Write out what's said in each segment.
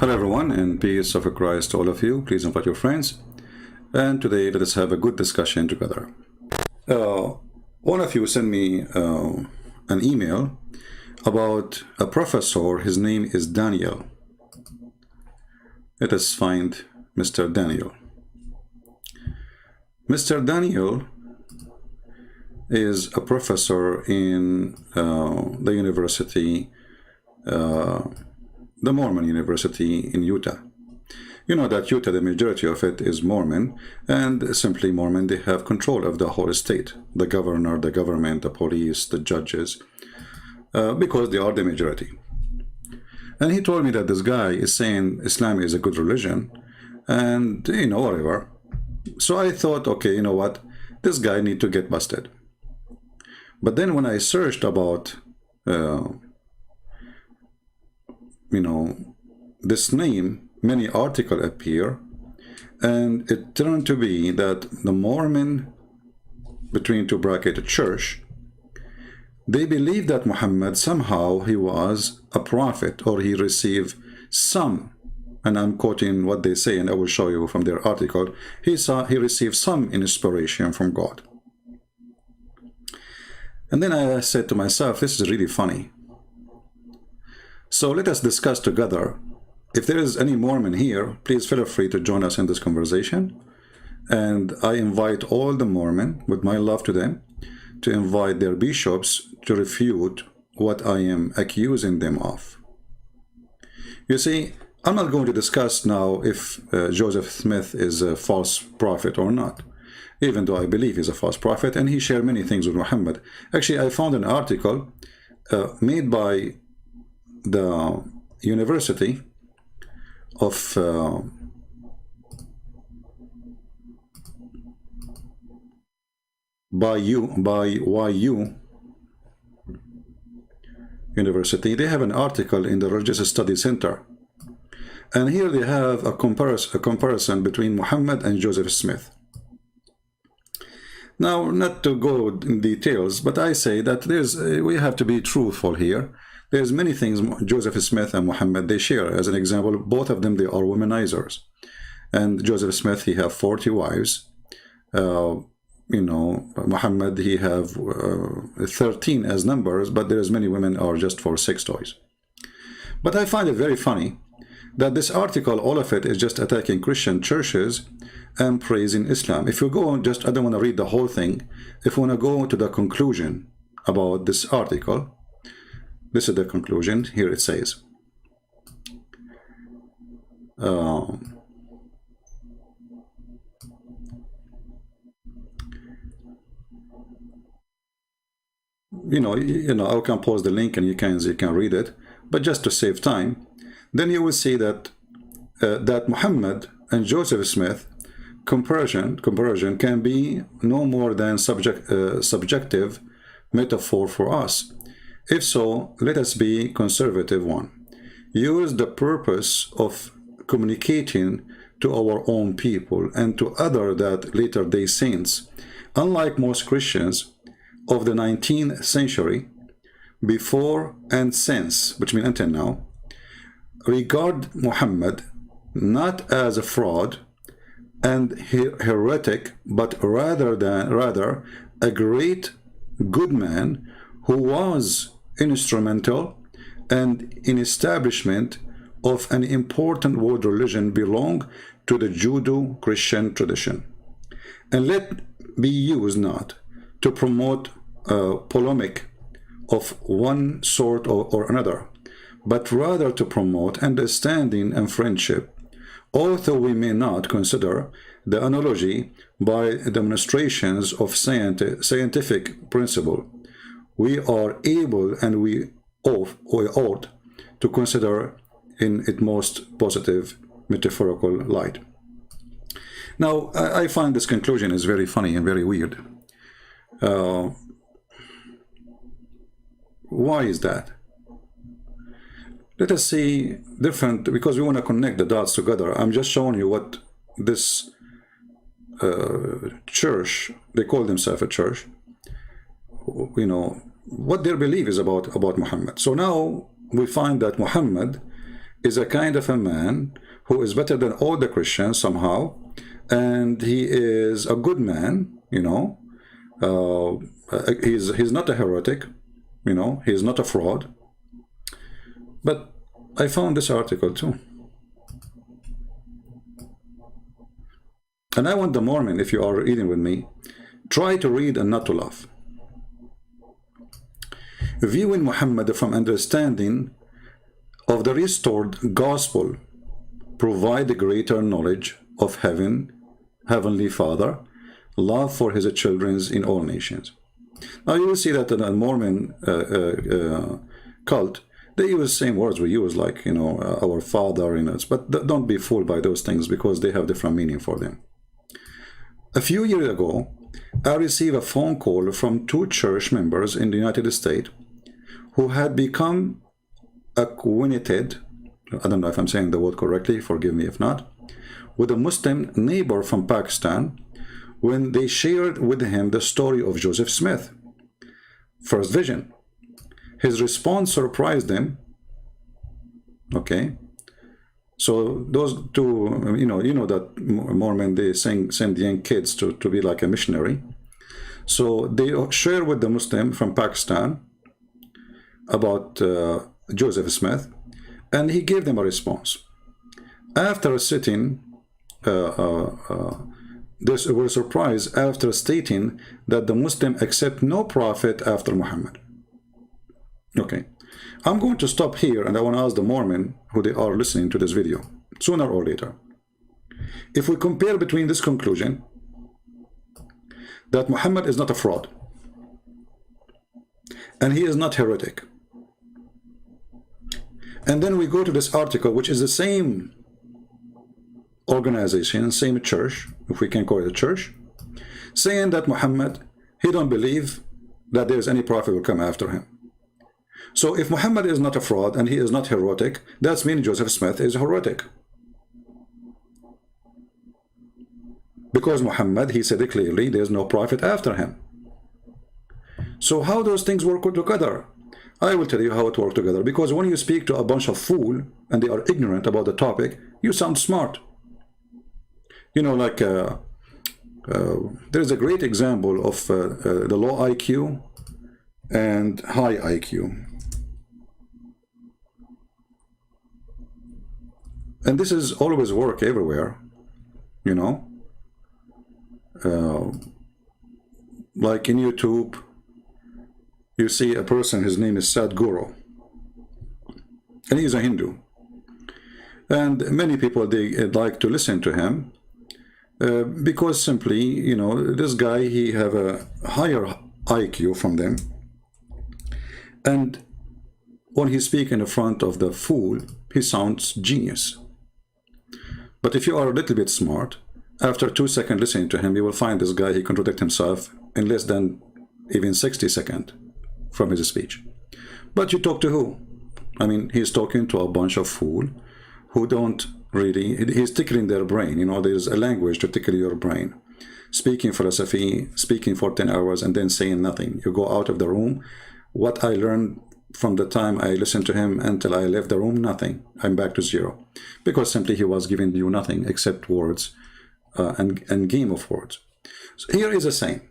Hello everyone, and peace of Christ to all of you. Please invite your friends. And today let us have a good discussion together. One of you sent me an email about a professor. His name is Daniel. Let us find Mr. Daniel. Mr. Daniel is a professor in the university, the Mormon University in Utah. You know that Utah, the majority of it is Mormon, and simply Mormon, they have control of the whole state, the governor, the government, the police, the judges, because they are the majority. And he told me that this guy is saying Islam is a good religion, and, you know, whatever. So I thought, okay, you know what, this guy need to get busted. But then when I searched about, this name, many articles appear, and it turned to be that the Mormon, between two brackets, church, they believe that Muhammad somehow he was a prophet, or he received some, and I'm quoting what they say, and I will show you from their article, he received some inspiration from God. And then I said to myself, this is really funny. So let us discuss together. If there is any Mormon here, please feel free to join us in this conversation. And I invite all the Mormon, with my love to them, to invite their bishops to refute what I am accusing them of. You see, I'm not going to discuss now if Joseph Smith is a false prophet or not, even though I believe he's a false prophet, and he shared many things with Muhammad. Actually, I found an article made by the University of by YU University. They have an article in the Religious Studies Center, and here they have a comparison between Muhammad and Joseph Smith. Now, not to go in details, but I say that we have to be truthful here. There's many things Joseph Smith and Muhammad, they share. As an example, both of them, they are womanizers. And Joseph Smith, he have 40 wives. Muhammad, he have 13 as numbers, but there's many women are just for sex toys. But I find it very funny that this article, all of it is just attacking Christian churches and praising Islam. If you go, I don't want to read the whole thing. If you want to go to the conclusion about this article, this is the conclusion. Here it says, I can post the link and you can read it, but just to save time, then you will see that that Muhammad and Joseph Smith comparison can be no more than subjective metaphor for us. If so, let us be conservative one. Use the purpose of communicating to our own people and to other that later day saints. Unlike most Christians of the 19th century, before and since, which means until now, regard Muhammad not as a fraud and heretic, but rather a great good man who was instrumental and in establishment of an important world religion belong to the Judeo-Christian tradition, and let be used not to promote polemic of one sort or another, but rather to promote understanding and friendship. Although we may not consider the analogy by demonstrations of scientific principle, we are able and we ought to consider in its most positive metaphorical light. Now, I find this conclusion is very funny and very weird. Why is that? Let us see different, because we want to connect the dots together. I'm just showing you what this church, they call themselves a church, what their belief is about Muhammad. So now we find that Muhammad is a kind of a man who is better than all the Christians somehow, and he is a good man, you know. He's not a heretic, you know, he's not a fraud. But I found this article too. And I want the Mormon, if you are reading with me, try to read and not to laugh. Viewing Muhammad from understanding of the restored gospel provide the greater knowledge of Heavenly Father, love for his children in all nations. Now you will see that in a Mormon cult, they use the same words we use, like, you know, our Father, you know, but don't be fooled by those things because they have different meaning for them. A few years ago, I received a phone call from 2 church members in the United States who had become acquainted, I don't know if I'm saying the word correctly, forgive me if not, with a Muslim neighbor from Pakistan when they shared with him the story of Joseph Smith, first vision. His response surprised them. Okay. So those 2, you know that Mormon, they send young kids to be like a missionary. So they share with the Muslim from Pakistan about Joseph Smith, and he gave them a response. After sitting, they were surprised after stating that the Muslim accept no prophet after Muhammad. Okay. I'm going to stop here, and I want to ask the Mormon who they are listening to this video, sooner or later. If we compare between this conclusion, that Muhammad is not a fraud, and he is not heretic, and then we go to this article, which is the same organization, same church, if we can call it a church, saying that Muhammad, he don't believe that there's any prophet will come after him. So if Muhammad is not a fraud and he is not heretic, that means Joseph Smith is heretic. Because Muhammad, he said it clearly, there's no prophet after him. So how those things work together? I will tell you how it works together. Because when you speak to a bunch of fools and they are ignorant about the topic, you sound smart. You know, like there's a great example of the low IQ and high IQ. And this is always work everywhere, you know. Like in YouTube, you see a person, his name is Sadhguru, and he's a Hindu. And many people, they like to listen to him because simply, you know, this guy, he have a higher IQ from them. And when he speaks in the front of the fool, he sounds genius. But if you are a little bit smart, after 2 seconds listening to him, you will find this guy, he contradicts himself in less than even 60 seconds from his speech. But you talk to who? I mean, he's talking to a bunch of fools who don't really, he's tickling their brain. You know, there's a language to tickle your brain. Speaking philosophy, speaking for 10 hours and then saying nothing. You go out of the room. What I learned from the time I listened to him until I left the room, nothing. I'm back to zero. Because simply he was giving you nothing except words and game of words. So here is the same.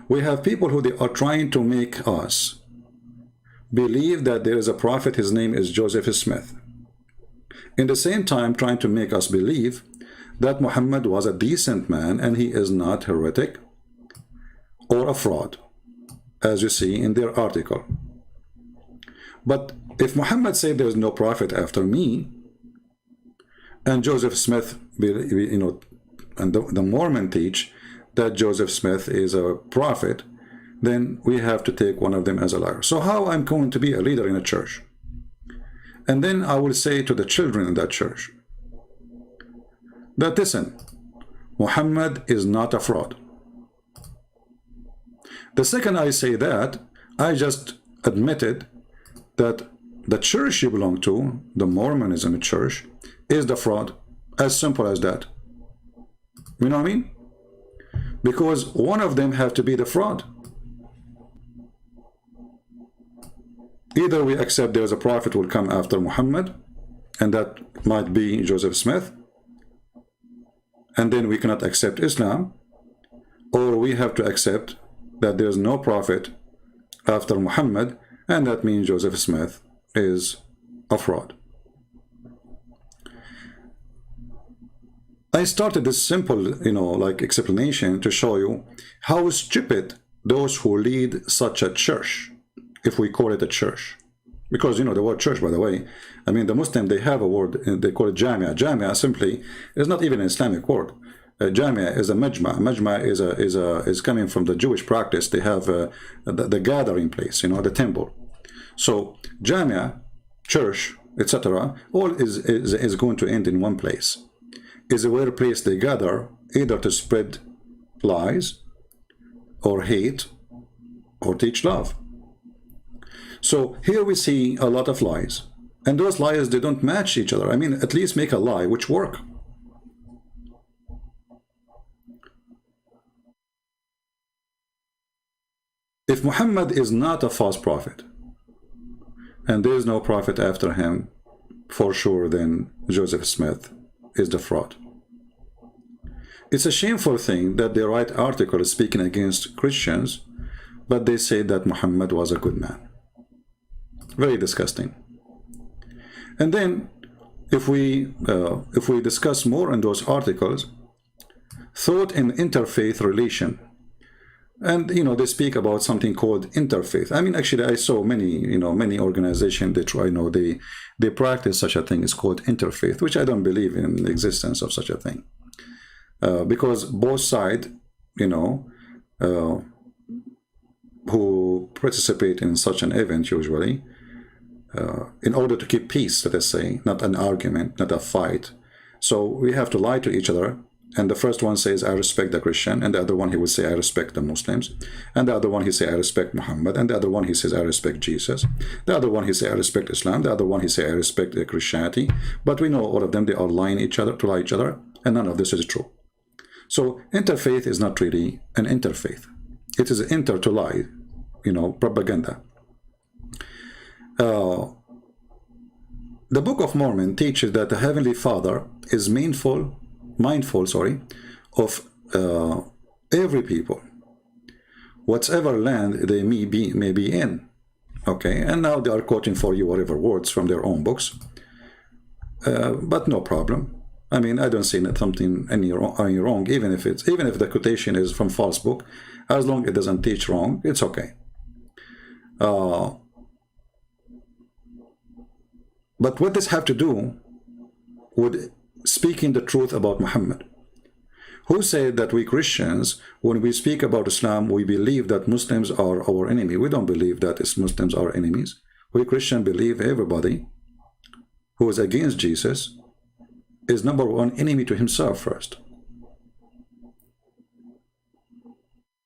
We have people who they are trying to make us believe that there is a prophet, his name is Joseph Smith. In the same time, trying to make us believe that Muhammad was a decent man and he is not heretic or a fraud, as you see in their article. But if Muhammad said there's no prophet after me, and Joseph Smith, you know, and the Mormon teach that Joseph Smith is a prophet, then we have to take one of them as a liar. So how I'm going to be a leader in a church? And then I will say to the children in that church that, listen, Muhammad is not a fraud. The second I say that, I just admitted that the church you belong to, the Mormonism church, is the fraud. As simple as that. You know what I mean? Because one of them have to be the fraud. Either we accept there's a prophet will come after Muhammad, and that might be Joseph Smith, and then we cannot accept Islam, or we have to accept that there is no prophet after Muhammad, and that means Joseph Smith is a fraud. I started this simple, like explanation to show you how stupid those who lead such a church, if we call it a church. Because, the word church, by the way, I mean, the Muslim, they have a word, they call it Jamia. Jamia simply is not even an Islamic word. Jamia is a majma. Majma is coming from the Jewish practice. They have the gathering place, the temple. So Jamia, church, etc., all is going to end in one place. Is where place they gather either to spread lies or hate or teach love. So here we see a lot of lies, and those lies, they don't match each other. I mean, at least make a lie which work. If Muhammad is not a false prophet, and there is no prophet after him, for sure, then Joseph Smith is the fraud. It's a shameful thing that they write articles speaking against Christians, but they say that Muhammad was a good man. Very disgusting. And then, if we discuss more in those articles, thought in interfaith relation, and they speak about something called interfaith. I mean, actually, I saw many organizations that try, they practice such a thing. It's called interfaith, which I don't believe in the existence of such a thing, because both sides, who participate in such an event usually, in order to keep peace, let us say, not an argument, not a fight. So we have to lie to each other. And the first one says, I respect the Christian. And the other one, he will say, I respect the Muslims. And the other one, he say, I respect Muhammad. And the other one, he says, I respect Jesus. The other one, he say, I respect Islam. The other one, he say, I respect Christianity. But we know all of them, they are lying each other to lie each other. And none of this is true. So interfaith is not really an interfaith. It is inter to lie, propaganda. The Book of Mormon teaches that the Heavenly Father is mindful of every people, whatever land they may be in. Okay, and now they are quoting for you whatever words from their own books, but no problem. I mean, I don't see something any wrong, even if the quotation is from false book, as long as it doesn't teach wrong, it's okay. But what does have to do with speaking the truth about Muhammad? Who said that we Christians, when we speak about Islam, we believe that Muslims are our enemy? We don't believe that Muslims are enemies. We Christians believe everybody who is against Jesus is number one enemy to himself first.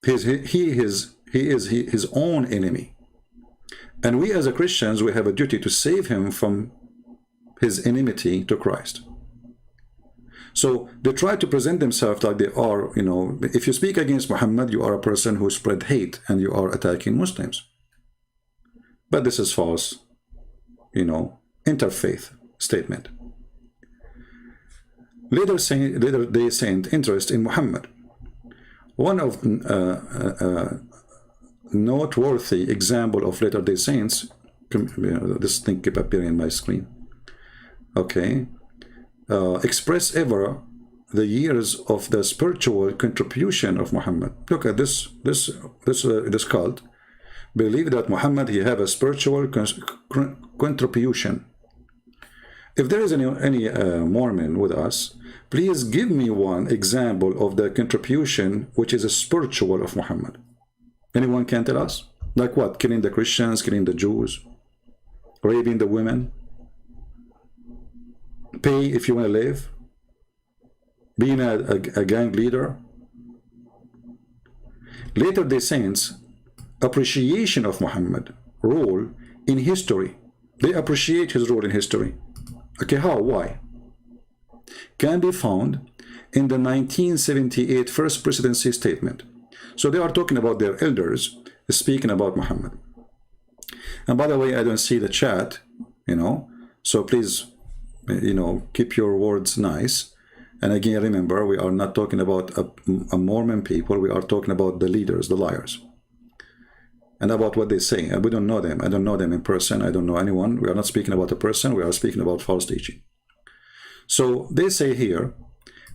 He is his own enemy. And we as a Christians, we have a duty to save him from his enmity to Christ. So they try to present themselves like they are, if you speak against Muhammad, you are a person who spread hate and you are attacking Muslims. But this is false, interfaith statement. Later they sent interest in Muhammad. One of noteworthy example of Latter-day Saints, this thing keep appearing on my screen. Okay, express ever the years of the spiritual contribution of Muhammad. Look at this cult believe that Muhammad he have a spiritual contribution. If there is any Mormon with us, please give me one example of the contribution which is a spiritual of Muhammad. Anyone can tell us? Like what? Killing the Christians, killing the Jews, raping the women, pay if you want to live, being a gang leader. Latter-day Saints appreciation of Muhammad role in history. They appreciate his role in history. Okay, how? Why? Can be found in the 1978 First Presidency Statement. So they are talking about their elders speaking about Muhammad. And by the way, I don't see the chat, so please you know, keep your words nice. And again, remember, we are not talking about a Mormon people. We are talking about the leaders, the liars, and about what they say. And we don't know them. I don't know them in person. I don't know anyone. We are not speaking about a person. We are speaking about false teaching. So they say here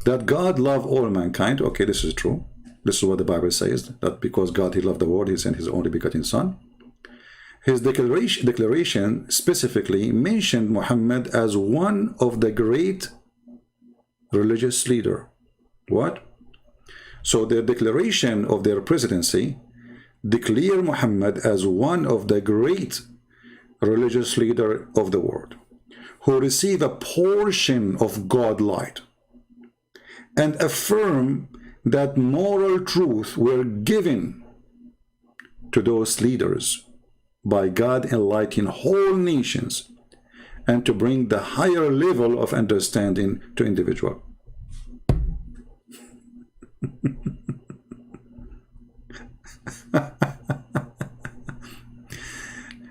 that God loved all mankind. Okay, this is true. This is what the Bible says, that because God, he loved the world, he sent his only begotten son. His declaration specifically mentioned Muhammad as one of the great religious leader. What? So their declaration of their presidency declare Muhammad as one of the great religious leader of the world, who receive a portion of God light, and affirm that moral truth were given to those leaders by God enlightening whole nations, and to bring the higher level of understanding to individual.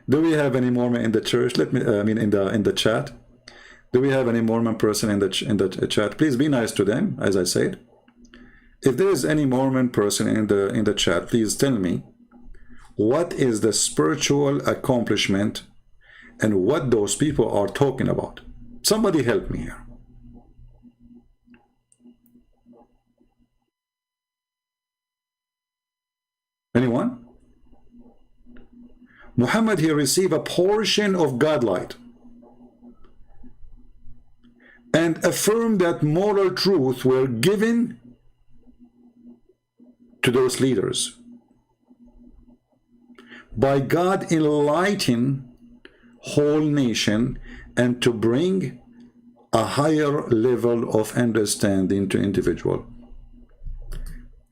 Do we have any Mormon in the church? Let me, I mean, in the chat. Do we have any Mormon person in the chat? Please be nice to them, as I said. If there is any Mormon person in the chat, please tell me what is the spiritual accomplishment and what those people are talking about. Somebody help me here. Anyone? Muhammad here received a portion of God light and affirmed that moral truth were given to those leaders by God enlightening whole nation, and to bring a higher level of understanding to individual.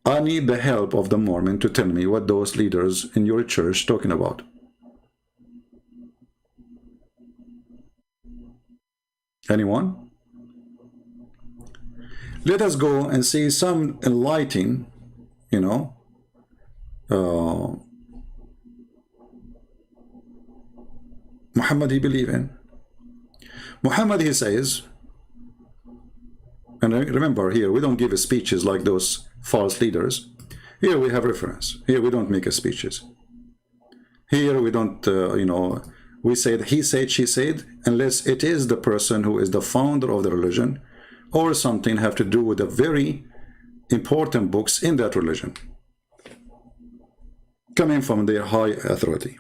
I need the help of the Mormon to tell me what those leaders in your church talking about. Anyone? Let us go and see some enlightening, you know, Muhammad he believe in. Muhammad, he says, and remember here, we don't give speeches like those false leaders. Here we have reference. Here we don't make speeches. Here we don't, you know, we said, he said, she said, unless it is the person who is the founder of the religion or something have to do with the very important books in that religion, coming from their high authority.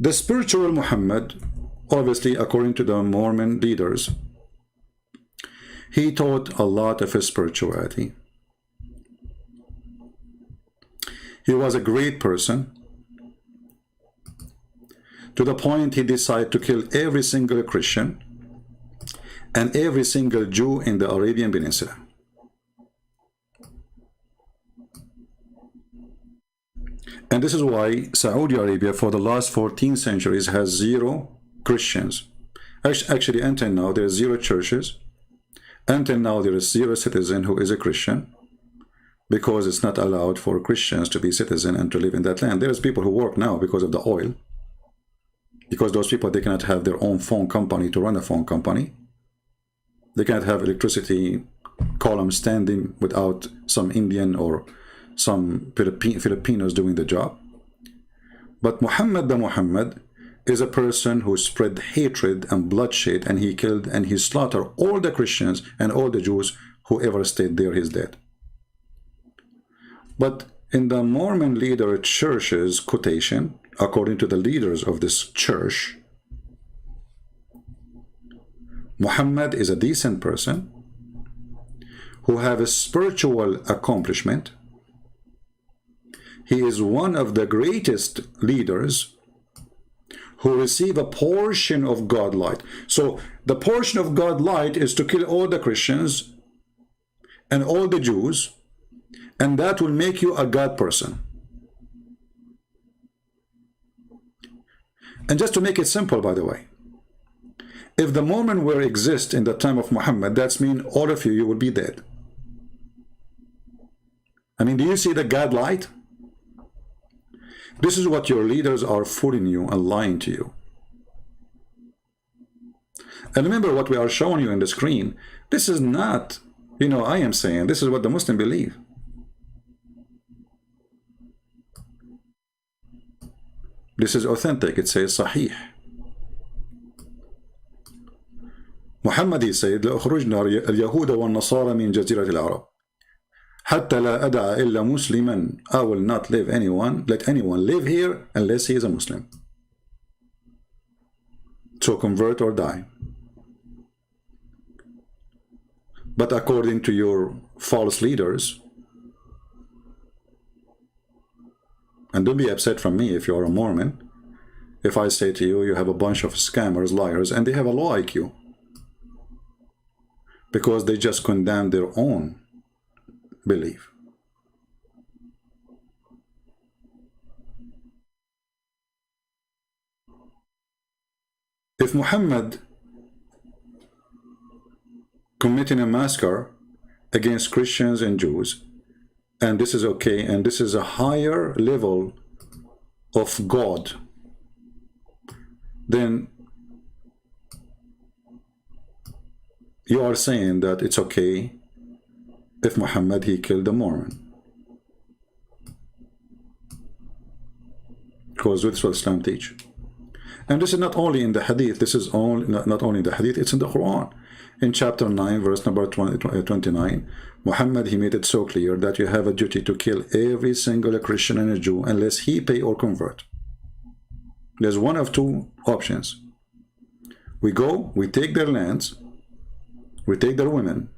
The spiritual Muhammad, obviously according to the Mormon leaders, he taught a lot of his spirituality. He was a great person, to the point he decided to kill every single Christian and every single Jew in the Arabian Peninsula. And this is why Saudi Arabia for the last 14 centuries has 0 Christians. Actually, until now, there are 0 churches. Until now, there is 0 citizen who is a Christian, because it's not allowed for Christians to be citizen and to live in that land. There's people who work now because of the oil, because those people, they cannot have their own phone company to run a phone company. They cannot have electricity column standing without some Indian or some Filipinos doing the job. But Muhammad the Muhammad is a person who spread hatred and bloodshed, and he killed and he slaughtered all the Christians and all the Jews. Whoever stayed there, he's dead. But in the Mormon leader church's quotation, according to the leaders of this church, Muhammad is a decent person who have a spiritual accomplishment. He is one of the greatest leaders who receive a portion of God light. So the portion of God light is to kill all the Christians and all the Jews, and that will make you a God person. And just to make it simple, by the way, if the Mormon were exist in the time of Muhammad, that's mean all of you, you will be dead. I mean, do you see the God light? This is what your leaders are fooling you and lying to you. And remember what we are showing you in the screen. This is not, you know, I am saying this is what the Muslims believe. This is authentic. It says Sahih. محمد said لأخرجنا اليهود والنصارى من جزيرة العرب حتى لا أدع إلا مسلما. I will not let anyone live here unless he is a Muslim. So convert or die. But according to your false leaders, and don't be upset from me if you are a Mormon, if I say to you, you have a bunch of scammers, liars, and they have a low IQ. Because they just condemn their own belief. If Muhammad committing a massacre against Christians and Jews, and this is okay, and this is a higher level of God, then you are saying that it's okay if Muhammad, he killed a Mormon. Because this is what Islam teach. And this is not only in the Hadith, this is not only in the Hadith, it's in the Quran. In chapter 9, verse number 29, Muhammad, he made it so clear that you have a duty to kill every single Christian and a Jew unless he pay or convert. There's one of two options. We go, we take their lands, we take their women,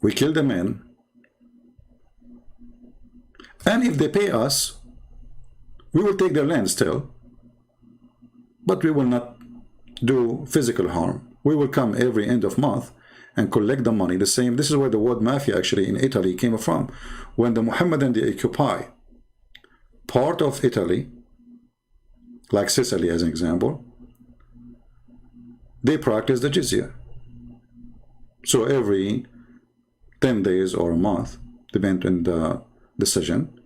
we kill the men, and if they pay us, we will take their land still, but we will not do physical harm. We will come every end of month and collect the money. The same, this is where the word mafia actually in Italy came from. When the Mohammedan, they occupy part of Italy, like Sicily as an example, they practice the jizya. So every 10 days or a month, depending on the decision,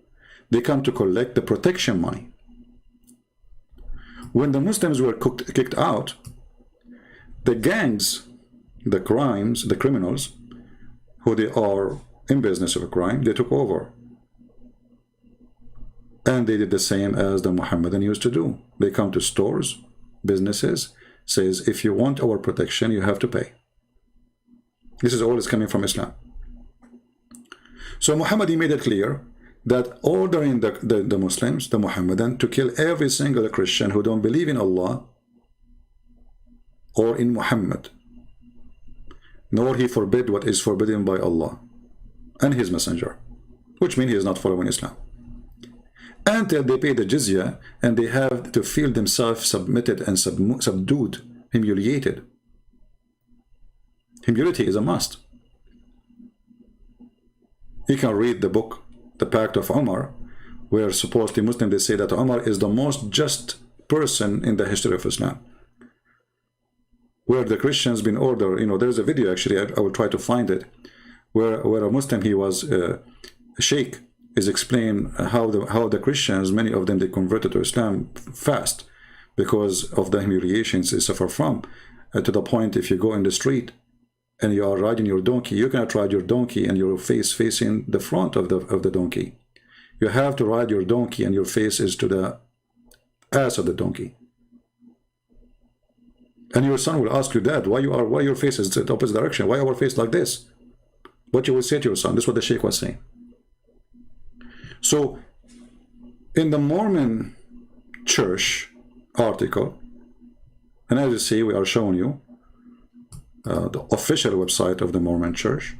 they come to collect the protection money. When the Muslims were kicked out, the gangs, the crimes, the criminals, who they are in business of a crime, they took over. And they did the same as the Mohammedan used to do. They come to stores, businesses, says, if you want our protection, you have to pay. This is all is coming from Islam. So Muhammad, he made it clear that ordering the Muslims, the Mohammedan, to kill every single Christian who don't believe in Allah or in Muhammad, nor he forbid what is forbidden by Allah and his messenger, which means he is not following Islam, until they pay the jizya and they have to feel themselves submitted and subdued, humiliated. Humility is a must. You can read the book The Pact of Umar, where supposedly Muslims, they say that Umar is the most just person in the history of Islam. Where the Christians been ordered, you know, there's a video actually, I will try to find it, where a Muslim, he was a sheikh, is explained how the Christians, many of them, they converted to Islam fast because of the humiliations they suffer from, to the point if you go in the street and you are riding your donkey, you cannot ride your donkey and your face facing the front of the donkey. You have to ride your donkey and your face is to the ass of the donkey. And your son will ask you, Dad, why your face is the opposite direction? Why our face like this? What you will say to your son. This is what the sheikh was saying. So in the Mormon church article, and as you see, we are showing you the official website of the Mormon church.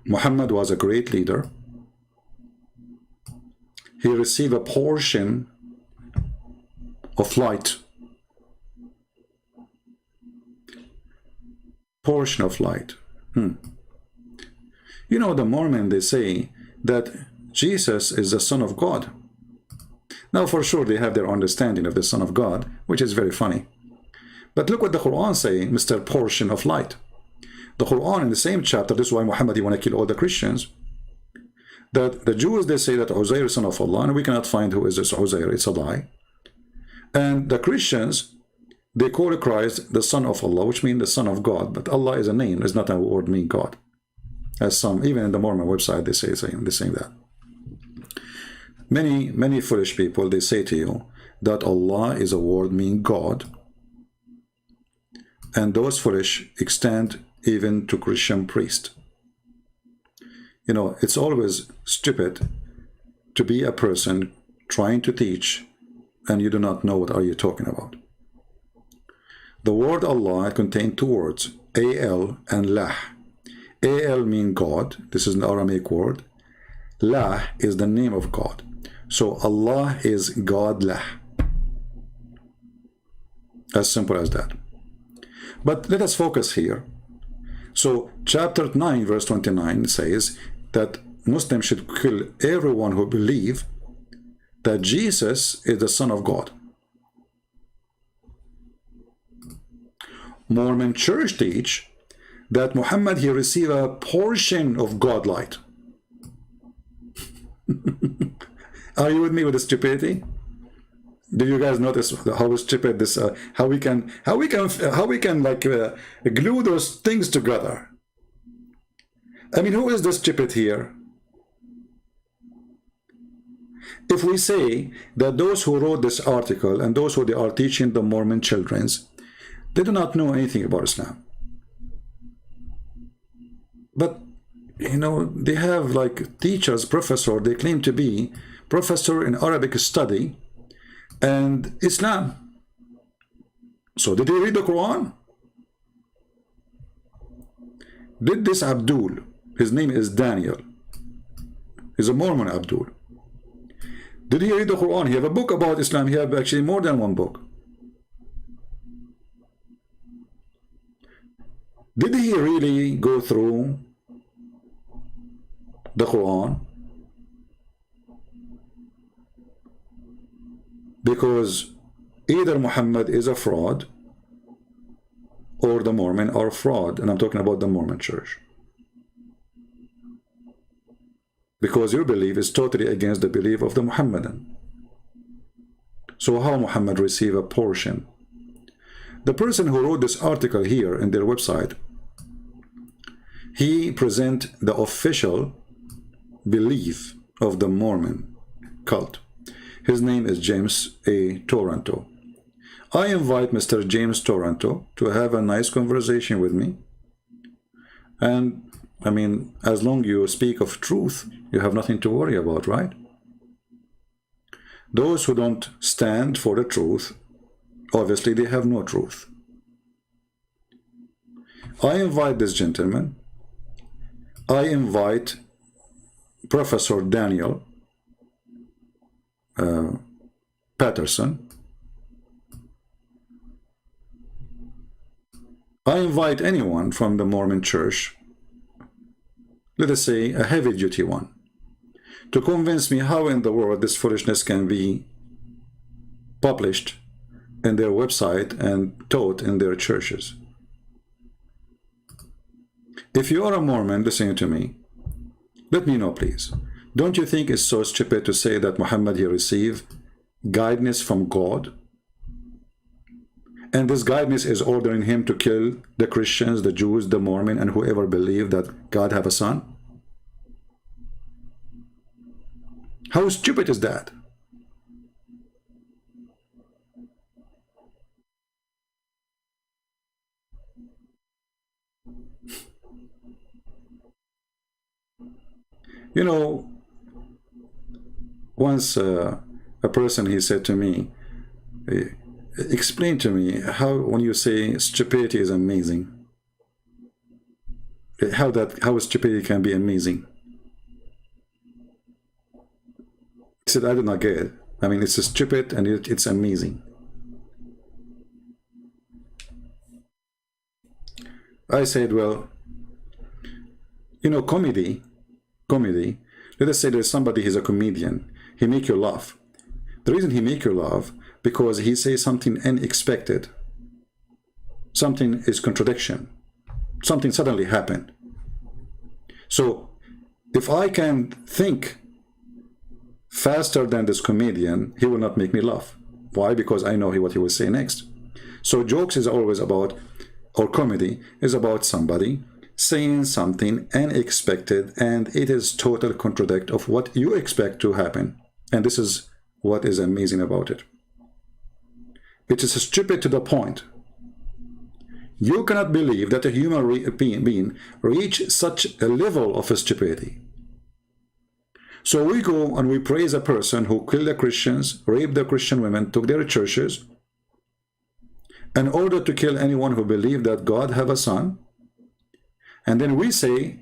Muhammad was a great leader. He received a portion of light. Portion of light. You know, the Mormon, they say that Jesus is the Son of God. Now, for sure, they have their understanding of the Son of God, which is very funny. But look what the Quran saying, Mr. Portion of light. The Quran in the same chapter, this is why Muhammad, he want to kill all the Christians. that the Jews, they say that Uzair is son of Allah, and we cannot find who is this Uzair. It's a lie. And the Christians, they call Christ the son of Allah, which means the son of God. But Allah is a name, it's not a word mean God. As some, even in the Mormon website, they say that. Many foolish people, they say to you that Allah is a word mean God. And those foolish extend even to Christian priests. You know, it's always stupid to be a person trying to teach and you do not know what are you talking about. The word Allah contains two words, Al and Lah. Al means God. This is an Aramaic word. Lah is the name of God. So Allah is God Lah. As simple as that. But let us focus here. So chapter 9 verse 29 says that Muslims should kill everyone who believes that Jesus is the Son of God. Mormon church teach that Muhammad, he received a portion of God light. Are you with me with the stupidity? Do you guys notice how stupid this? How we can like glue those things together? I mean, who is the stupid here? If we say that those who wrote this article and those who they are teaching the Mormon childrens, they do not know anything about Islam. But, you know, they have like teachers, professor, they claim to be professor in Arabic study and Islam. So did they read the Quran? Did this Abdul, his name is Daniel, he's a Mormon Abdul. Did he read the Quran? He have a book about Islam. He have actually more than one book. Did he really go through the Quran? Because either Muhammad is a fraud or the Mormon are fraud, and I'm talking about the Mormon church. Because your belief is totally against the belief of the Muhammadan. So how Muhammad receive a portion? The person who wrote this article here in their website, he present the official belief of the Mormon cult. His name is James A. Toronto. I invite Mr. James Toronto to have a nice conversation with me. And I mean, as long as you speak of truth, you have nothing to worry about, right? Those who don't stand for the truth, obviously they have no truth. I invite this gentleman. I invite Professor Daniel Patterson. I invite anyone from the Mormon church, let us say a heavy-duty one, to convince me how in the world this foolishness can be published in their website and taught in their churches. If you are a Mormon listening to me, let me know, please. Don't you think it's so stupid to say that Muhammad he received guidance from God? And this guidance is ordering him to kill the Christians, the Jews, the Mormon, and whoever believe that God have a son? How stupid is that? You know, once a person, he said to me, explain to me how when you say stupidity is amazing, how stupidity can be amazing. He said, I did not get it. I mean, it's stupid and it's amazing. I said, well, you know, comedy, let us say there's somebody, he's a comedian, he make you laugh. The reason he make you laugh, because he says something unexpected. Something is contradiction. Something suddenly happened. So If I can think faster than this comedian, he will not make me laugh. Why? Because I know what he will say next. So jokes is always about, or comedy is about somebody saying something unexpected, and it is total contradict of what you expect to happen. And this is what is amazing about it. It is stupid to the point. You cannot believe that a human being reach such a level of stupidity. So we go and we praise a person who killed the Christians, raped the Christian women, took their churches, in order to kill anyone who believed that God have a son. And then we say,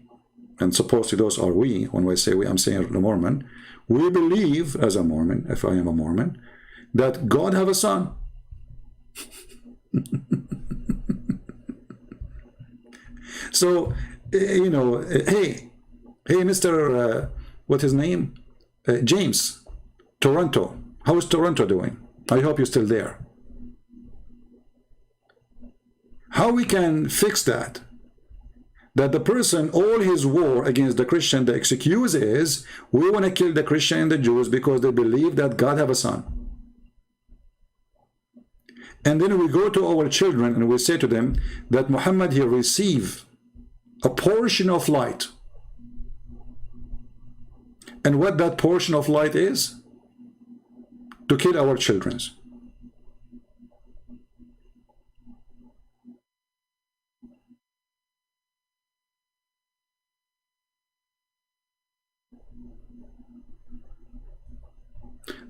and supposedly those are we, when we say we, I'm saying the Mormon, we believe as a Mormon, if I am a Mormon, that God have a son. So, you know, hey, Mr. What's his name? James, Toronto. How is Toronto doing? I hope you're still there. How we can fix that? That the person, all his war against the Christian, the excuse is, we want to kill the Christian and the Jews because they believe that God have a son. And then we go to our children and we say to them that Muhammad, he received a portion of light. And what that portion of light is? To kill our children.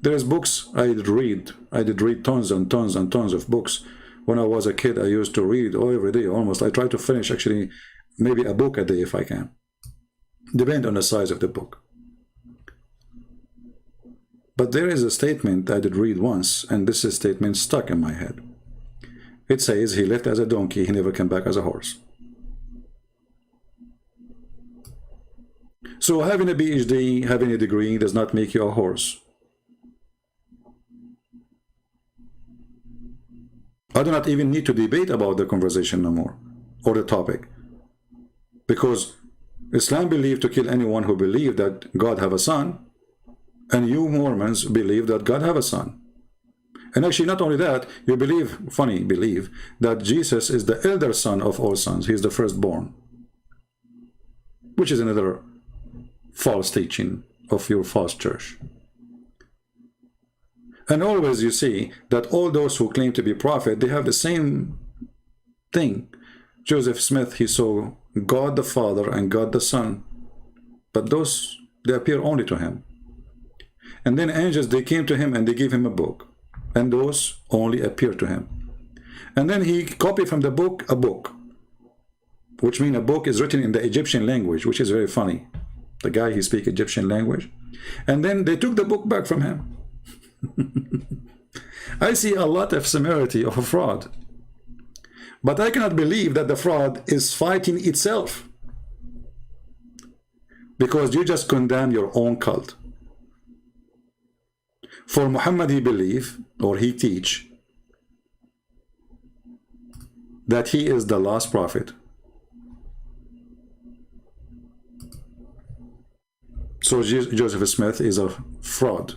There's books I did read. I did read tons and tons and tons of books. When I was a kid, I used to read every day almost. I try to finish actually maybe a book a day if I can. Depend on the size of the book. But there is a statement I did read once, and this statement stuck in my head. It says, he left as a donkey, he never came back as a horse. So having a PhD, having a degree does not make you a horse. I do not even need to debate about the conversation no more, or the topic. Because Islam believed to kill anyone who believed that God have a son, and you Mormons believe that God have a son. And actually not only that, you believe, believe that Jesus is the elder son of all sons. He is the firstborn. Which is another false teaching of your false church. And always you see that all those who claim to be prophet, they have the same thing. Joseph Smith, he saw God the Father and God the Son. But those, they appear only to him. And then angels, they came to him and they gave him a book. And those only appear to him. And then he copied from the book a book. Which means a book is written in the Egyptian language, which is very funny. The guy, he speaks Egyptian language. And then they took the book back from him. I see a lot of similarity of a fraud. But I cannot believe that the fraud is fighting itself. Because you just condemn your own cult. For Muhammad, he believe, or he teach, that he is the last prophet. So Joseph Smith is a fraud.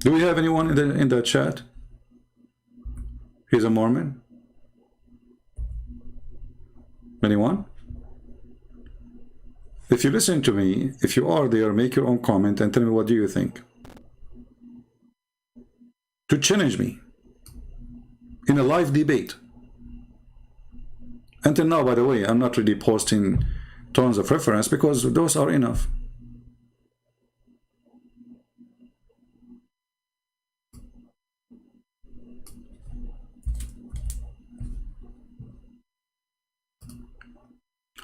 Do we have anyone in the chat? He's a Mormon? Anyone? If you listen to me, if you are there, make your own comment and tell me what do you think. To challenge me in a live debate. Until now, by the way, I'm not really posting tons of reference because those are enough.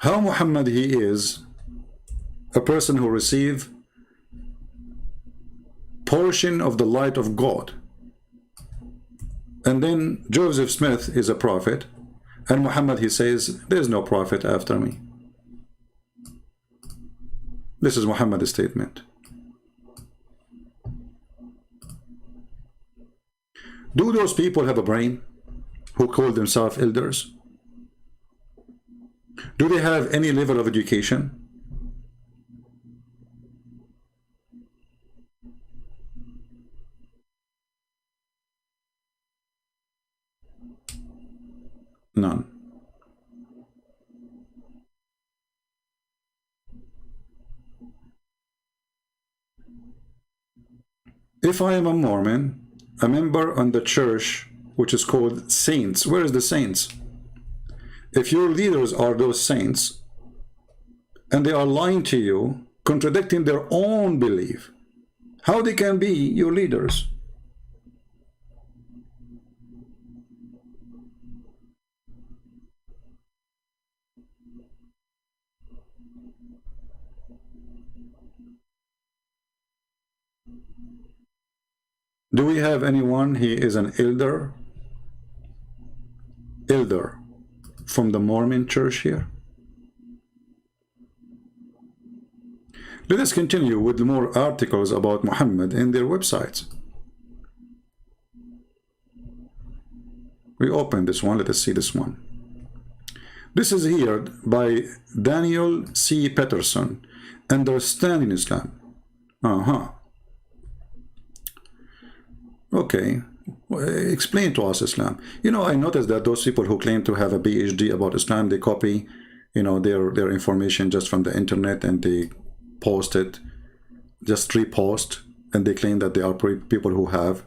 How Muhammad he is a person who received portion of the light of God. And then Joseph Smith is a prophet, and Muhammad he says, there's no prophet after me. This is Muhammad's statement. Do those people have a brain who call themselves elders? Do they have any level of education? None. If I am a Mormon, a member on the church which is called saints, where is the saints? If your leaders are those saints and they are lying to you, contradicting their own belief, how they can be your leaders? Do we have anyone? He is an elder from the Mormon church here. Let us continue with more articles about Muhammad in their websites. We open this one. Let us see this one. This is here by Daniel C. Peterson, Understanding Islam. Okay, explain to us Islam. You know, I noticed that those people who claim to have a PhD about Islam, they copy, you know, their information just from the internet and they post it, just repost, and they claim that they are people who have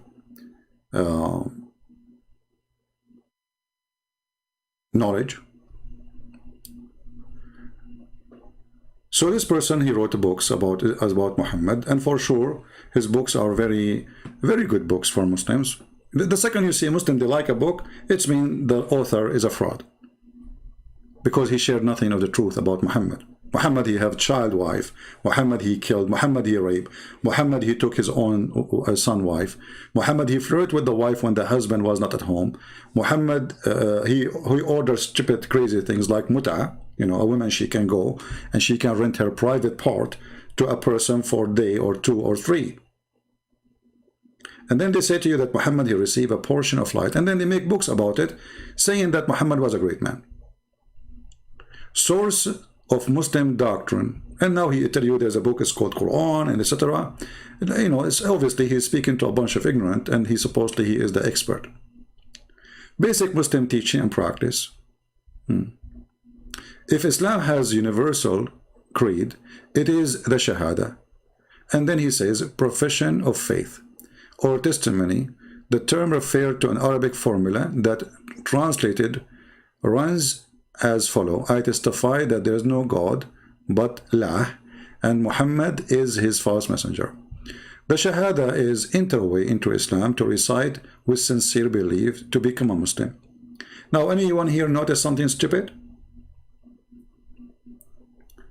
knowledge. So this person, he wrote books about Muhammad, and for sure his books are very, very good books for Muslims. The second you see a Muslim, they like a book, it means the author is a fraud, because he shared nothing of the truth about Muhammad. Muhammad, he have child wife. Muhammad, he killed. Muhammad, he raped. Muhammad, he took his own son wife. Muhammad, he flirted with the wife when the husband was not at home. Muhammad, he orders stupid, crazy things like mut'a. You know, a woman, she can go and she can rent her private part to a person for a day or 2 or 3. And then they say to you that Muhammad, he received a portion of light. And then they make books about it, saying that Muhammad was a great man. Source of Muslim doctrine. And now he tell you there's a book, it's called Quran, and etc. You know, it's obviously he's speaking to a bunch of ignorant, and he supposedly he is the expert. Basic Muslim teaching and practice. If Islam has universal creed, it is the Shahada. And then he says, profession of faith or testimony. The term refers to an Arabic formula that translated runs as follow: I testify that there is no God but Allah, and Muhammad is his false messenger. The Shahada is interway into Islam to recite with sincere belief to become a Muslim. Now, anyone here notice something stupid?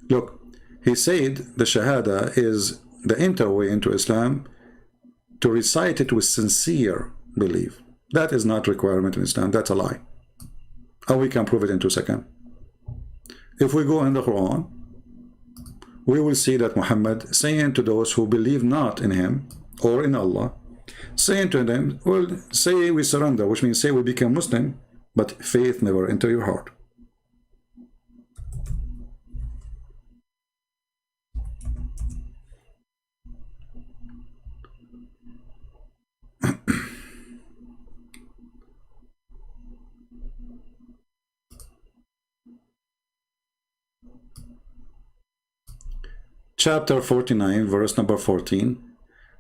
Look, he said the Shahada is the interway into Islam to recite it with sincere belief. That is not requirement in Islam. That's a lie. And we can prove it in 2 seconds. If we go in the Quran, we will see that Muhammad saying to those who believe not in him or in Allah, saying to them, well, say we surrender, which means say we become Muslim, but faith never enter your heart. Chapter 49, verse number 14.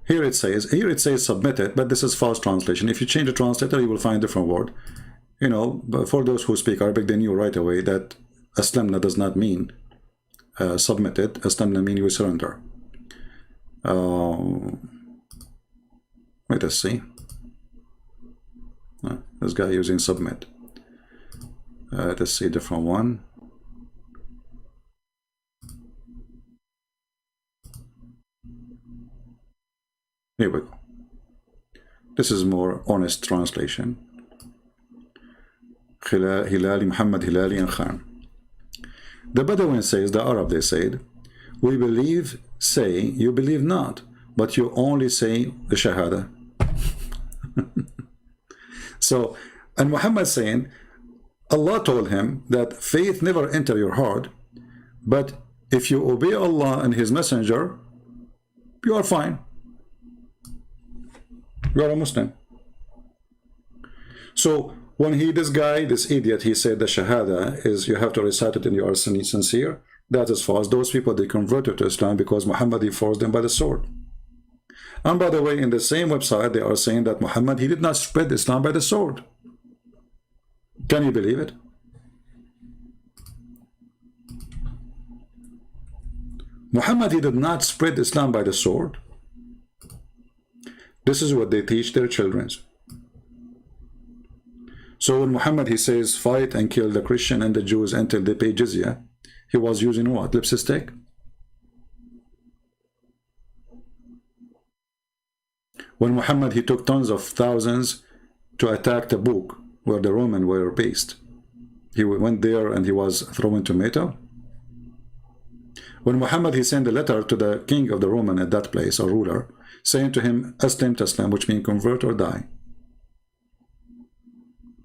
Here it says submit it, but this is false translation. If you change the translator, you will find a different word. You know, but for those who speak Arabic, they knew right away that aslamna does not mean submit it. Aslamna means you surrender. Let us see. This guy using submit. Let's see a different one. Here we go. This is more honest translation. Hilali, Muhammad Hilali and Khan. The Bedouin says, the Arab, they said, we believe, say, you believe not, but you only say the Shahada. So, and Muhammad saying, Allah told him that faith never enter your heart, but if you obey Allah and His Messenger, you are fine. You are a Muslim. So when this idiot, he said the Shahada is you have to recite it and you are sincere, that is false. Those people, they converted to Islam because Muhammad, he forced them by the sword. And by the way, in the same website, they are saying that Muhammad, he did not spread Islam by the sword. Can you believe it? Muhammad, he did not spread Islam by the sword. This is what they teach their children. So when Muhammad, he says, fight and kill the Christian and the Jews until they pay jizya, he was using what? Lipstick? When Muhammad, he took tons of thousands to attack the book where the Romans were based, he went there and he was thrown tomato. When Muhammad, he sent a letter to the king of the Roman at that place, or ruler, saying to him, Aslim Taslim, which means convert or die.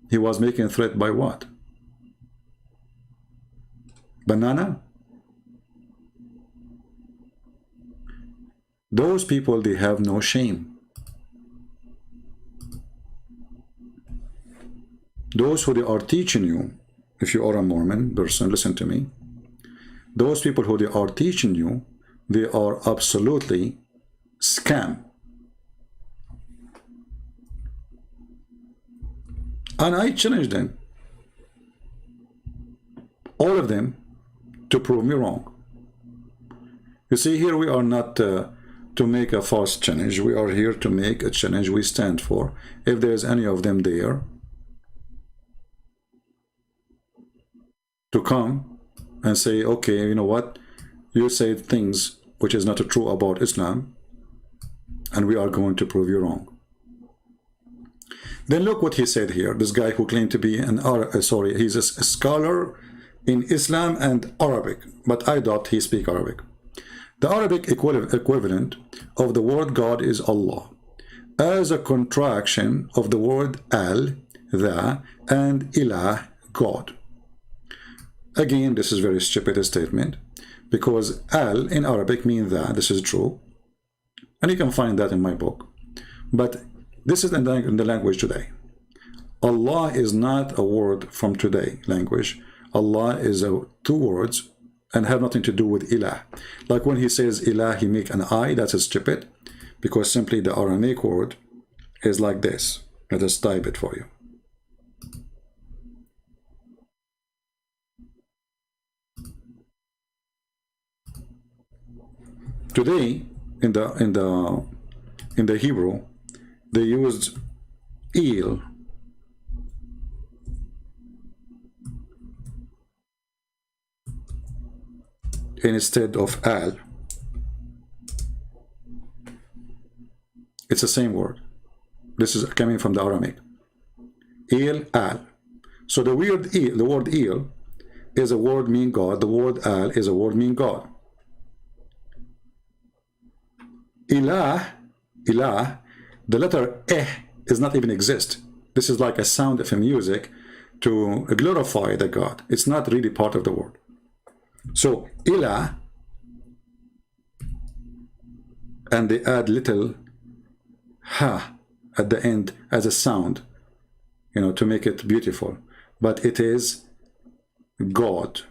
He was making a threat by what? Banana? Those people, they have no shame. Those who they are teaching you, if you are a Mormon person, listen to me. Those people who they are teaching you, they are absolutely scam. And I challenge them, all of them, to prove me wrong. You see, here we are not to make a false challenge. We are here to make a challenge we stand for. If there's any of them there, to come and say, okay, you know what, you say things which is not true about Islam, and we are going to prove you wrong. Then look what he said here. This guy who claimed to be he's a scholar in Islam and Arabic, but I doubt he speaks Arabic. The Arabic equivalent of the word God is Allah, as a contraction of the word al, the, and ilah, God. Again, this is very stupid statement, because al in Arabic means that. This is true, and you can find that in my book. But this is in the language today. Allah is not a word from today language. Allah is two words and have nothing to do with ilah. Like when he says ilah, he make an I, that's stupid, because simply the Aramaic word is like this. Let us type it for you. Today, in the Hebrew, they used il instead of al. It's the same word. This is coming from the Aramaic. Il, al. So the word il is a word mean God. The word al is a word mean God. Ilah, the letter does not even exist. This is like a sound of a music to glorify the God. It's not really part of the word. So ilah, and they add little ha at the end as a sound, you know, to make it beautiful. But it is God.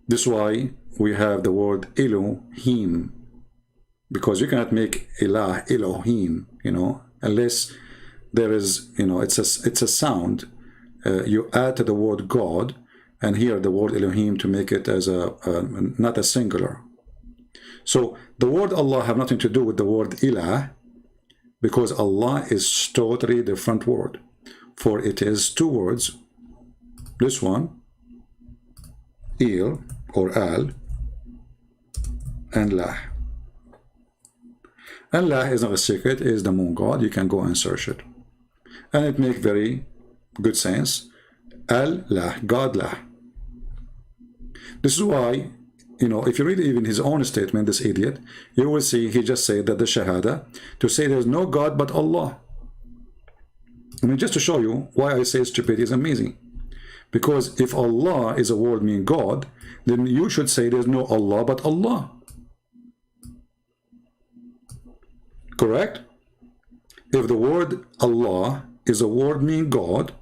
This is why we have the word Elohim, because you cannot make Ilah Elohim, you know, unless there is, you know, it's a sound. You add to the word God, and here the word Elohim to make it as not a singular. So the word Allah have nothing to do with the word Ilah, because Allah is totally different word, for it is two words. This one, Il or Al, and Lah. And Lah is not a secret, it is the moon god. You can go and search it. And it makes very good sense. Al-Lah, God-Lah. This is why, you know, if you read even his own statement, this idiot, you will see he just said that the Shahada, to say there's no God but Allah. I mean, just to show you why I say stupidity is amazing. Because if Allah is a word meaning God, then you should say there's no Allah but Allah. Correct? If the word Allah is a word meaning God,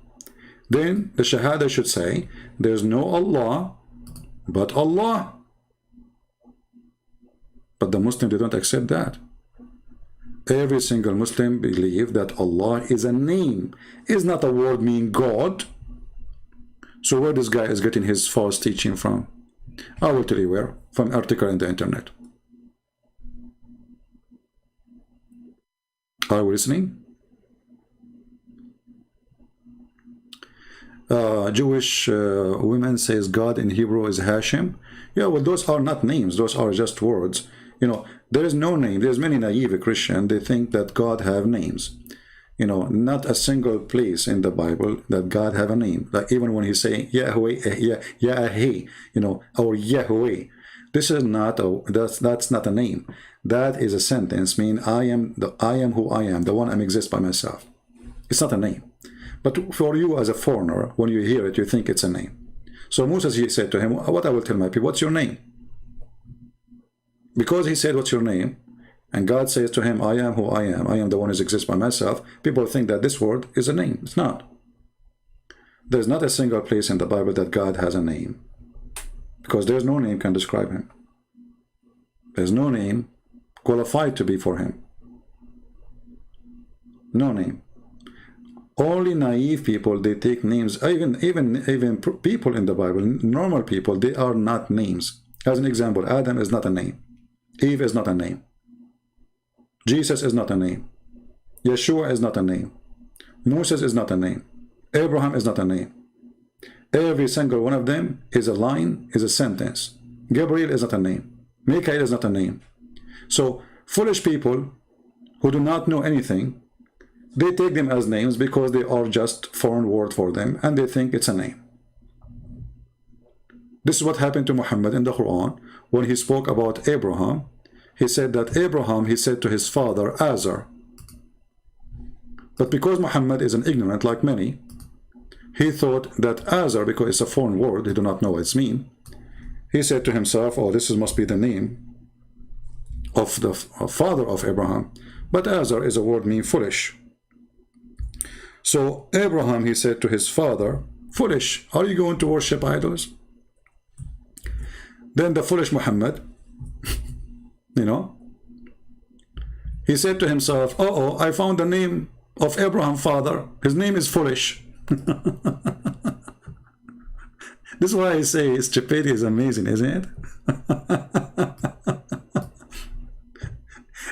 then the Shahada should say there's no Allah but Allah. But the Muslims, they don't accept that. Every single Muslim believes that Allah is a name, is not a word meaning God. So where this guy is getting his false teaching from? I will tell you where. From an article in the internet. Are we listening? Jewish women says God in Hebrew is Hashem. Yeah, well, those are not names. Those are just words. You know, there is no name. There's many naive Christians. They think that God have names. You know, not a single place in the Bible that God have a name. Like even when he's saying Yahweh, Yahweh, you know, or Yahweh. This is not a, that's not a name. That is a sentence, mean I am who I am, the one I exist by myself. It's not a name. But for you as a foreigner, when you hear it, you think it's a name. So Moses, he said to him, what I will tell my people, what's your name? Because he said, what's your name? And God says to him, I am who I am the one who exists by myself. People think that this word is a name. It's not. There's not a single place in the Bible that God has a name. Because there's no name can describe him. There's no name qualified to be for him. No name. Only naive people, they take names. Even people in the Bible, normal people, they are not names. As an example, Adam is not a name. Eve is not a name. Jesus is not a name. Yeshua is not a name. Moses is not a name. Abraham is not a name. Every single one of them is a line, is a sentence. Gabriel is not a name. Michael is not a name. So foolish people who do not know anything, they take them as names because they are just foreign word for them and they think it's a name. This is what happened to Muhammad in the Quran when he spoke about Abraham. He said that Abraham, he said to his father, Azar. But because Muhammad is an ignorant like many, he thought that Azar, because it's a foreign word, he do not know what it means. He said to himself, oh, this must be the name of the father of Abraham. But Azar is a word meaning foolish. So Abraham, he said to his father, foolish, are you going to worship idols? Then the foolish Muhammad, you know, he said to himself, uh-oh, I found the name of Abraham father. His name is foolish. This is why I say stupidity is amazing, isn't it?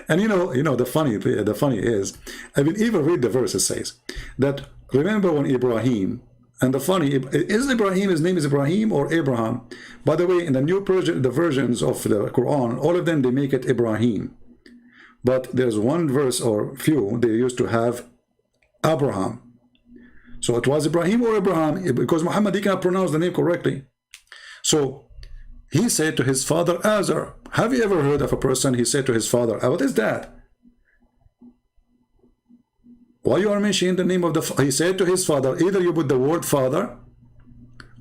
And you know the funny is, I will even read the verse. It says that remember when Ibrahim, and the funny is Ibrahim, his name is Ibrahim or Abraham. By the way, in the new the versions of the Quran, all of them they make it Ibrahim, but there's one verse or few they used to have Abraham. So it was Ibrahim or Abraham because Muhammad he cannot pronounce the name correctly. So he said to his father Azar. Have you ever heard of a person he said to his father, what is that? Why you are mentioning the name of the, he said to his father, either you put the word father,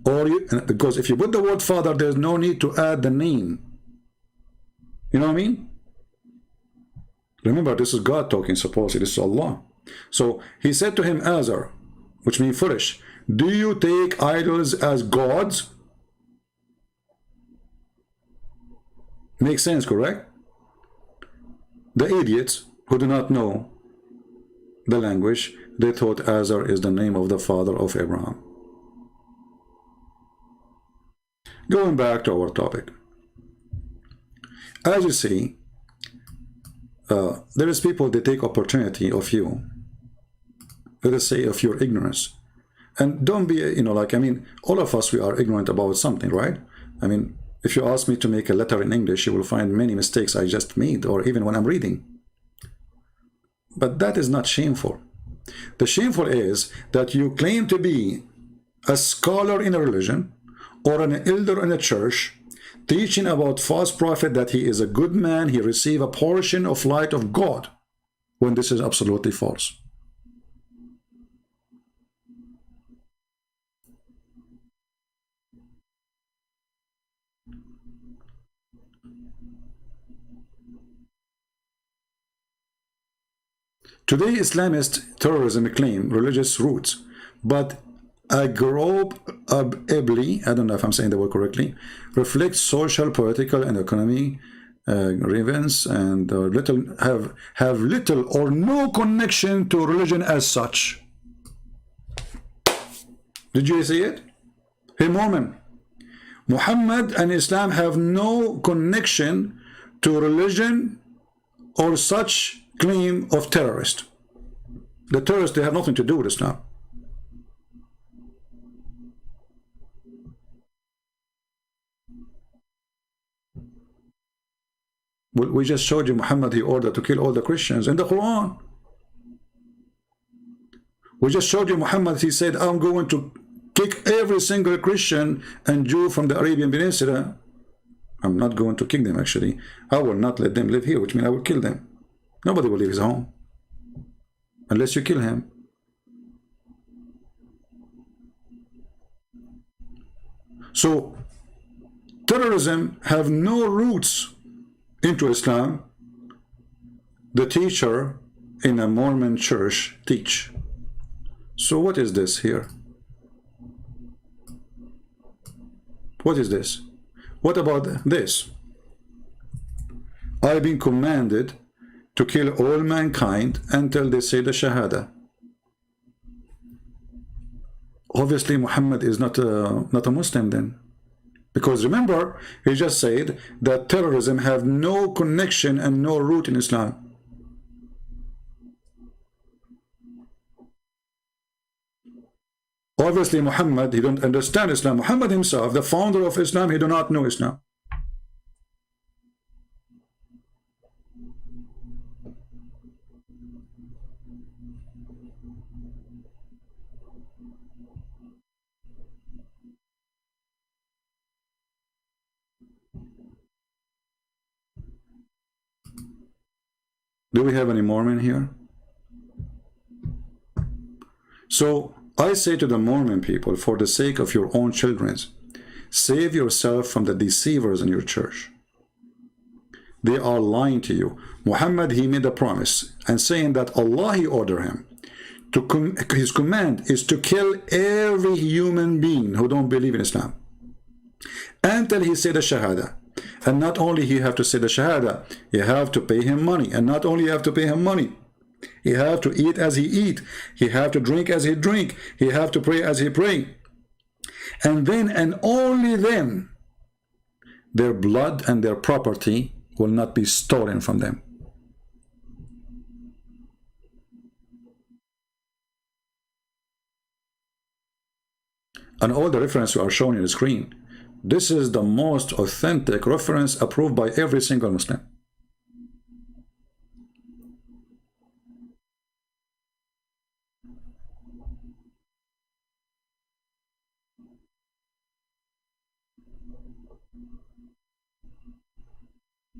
or you, because if you put the word father, there's no need to add the name. You know what I mean? Remember, this is God talking, supposedly, this is Allah. So he said to him, Azar, which means foolish, do you take idols as gods? Makes sense, correct? The idiots who do not know the language, they thought Azar is the name of the father of Abraham. Going back to our topic. As you see, there is people that take opportunity of you, let us say of your ignorance. And don't be, like, I mean, all of us, we are ignorant about something, right? I mean, if you ask me to make a letter in English, you will find many mistakes I just made, or even when I'm reading. But that is not shameful. The shameful is that you claim to be a scholar in a religion or an elder in a church, teaching about false prophet that he is a good man, he receive a portion of light of God, when this is absolutely false. Today, Islamist terrorism claim religious roots, but aggrobably, I don't know if I'm saying the word correctly, reflects social, political, and economic grievance, and have little or no connection to religion as such. Did you see it? Hey, Mormon, Muhammad and Islam have no connection to religion or such claim of terrorist. The terrorists, they have nothing to do with Islam. We just showed you Muhammad, he ordered to kill all the Christians in the Quran. We just showed you Muhammad, he said, I'm going to kick every single Christian and Jew from the Arabian Peninsula. I'm not going to kick them, actually. I will not let them live here, which means I will kill them. Nobody will leave his home unless you kill him. So terrorism have no roots into Islam. The teacher in a Mormon church teach. So what is this here? What is this? What about this? I've been commanded to kill all mankind until they say the Shahada. Obviously, Muhammad is not a Muslim then. Because remember, he just said that terrorism have no connection and no root in Islam. Obviously, Muhammad, he don't understand Islam. Muhammad himself, the founder of Islam, he do not know Islam. Do we have any Mormon here? So I say to the Mormon people, for the sake of your own children, save yourself from the deceivers in your church. They are lying to you. Muhammad, he made a promise and saying that Allah, he ordered him to his command is to kill every human being who don't believe in Islam until he said the Shahada. And not only he have to say the Shahada, you have to pay him money. And not only you have to pay him money, he have to eat as he eat. He have to drink as he drink. He have to pray as he pray. And then and only then, their blood and their property will not be stolen from them. And all the references are shown on the screen. This is the most authentic reference approved by every single Muslim.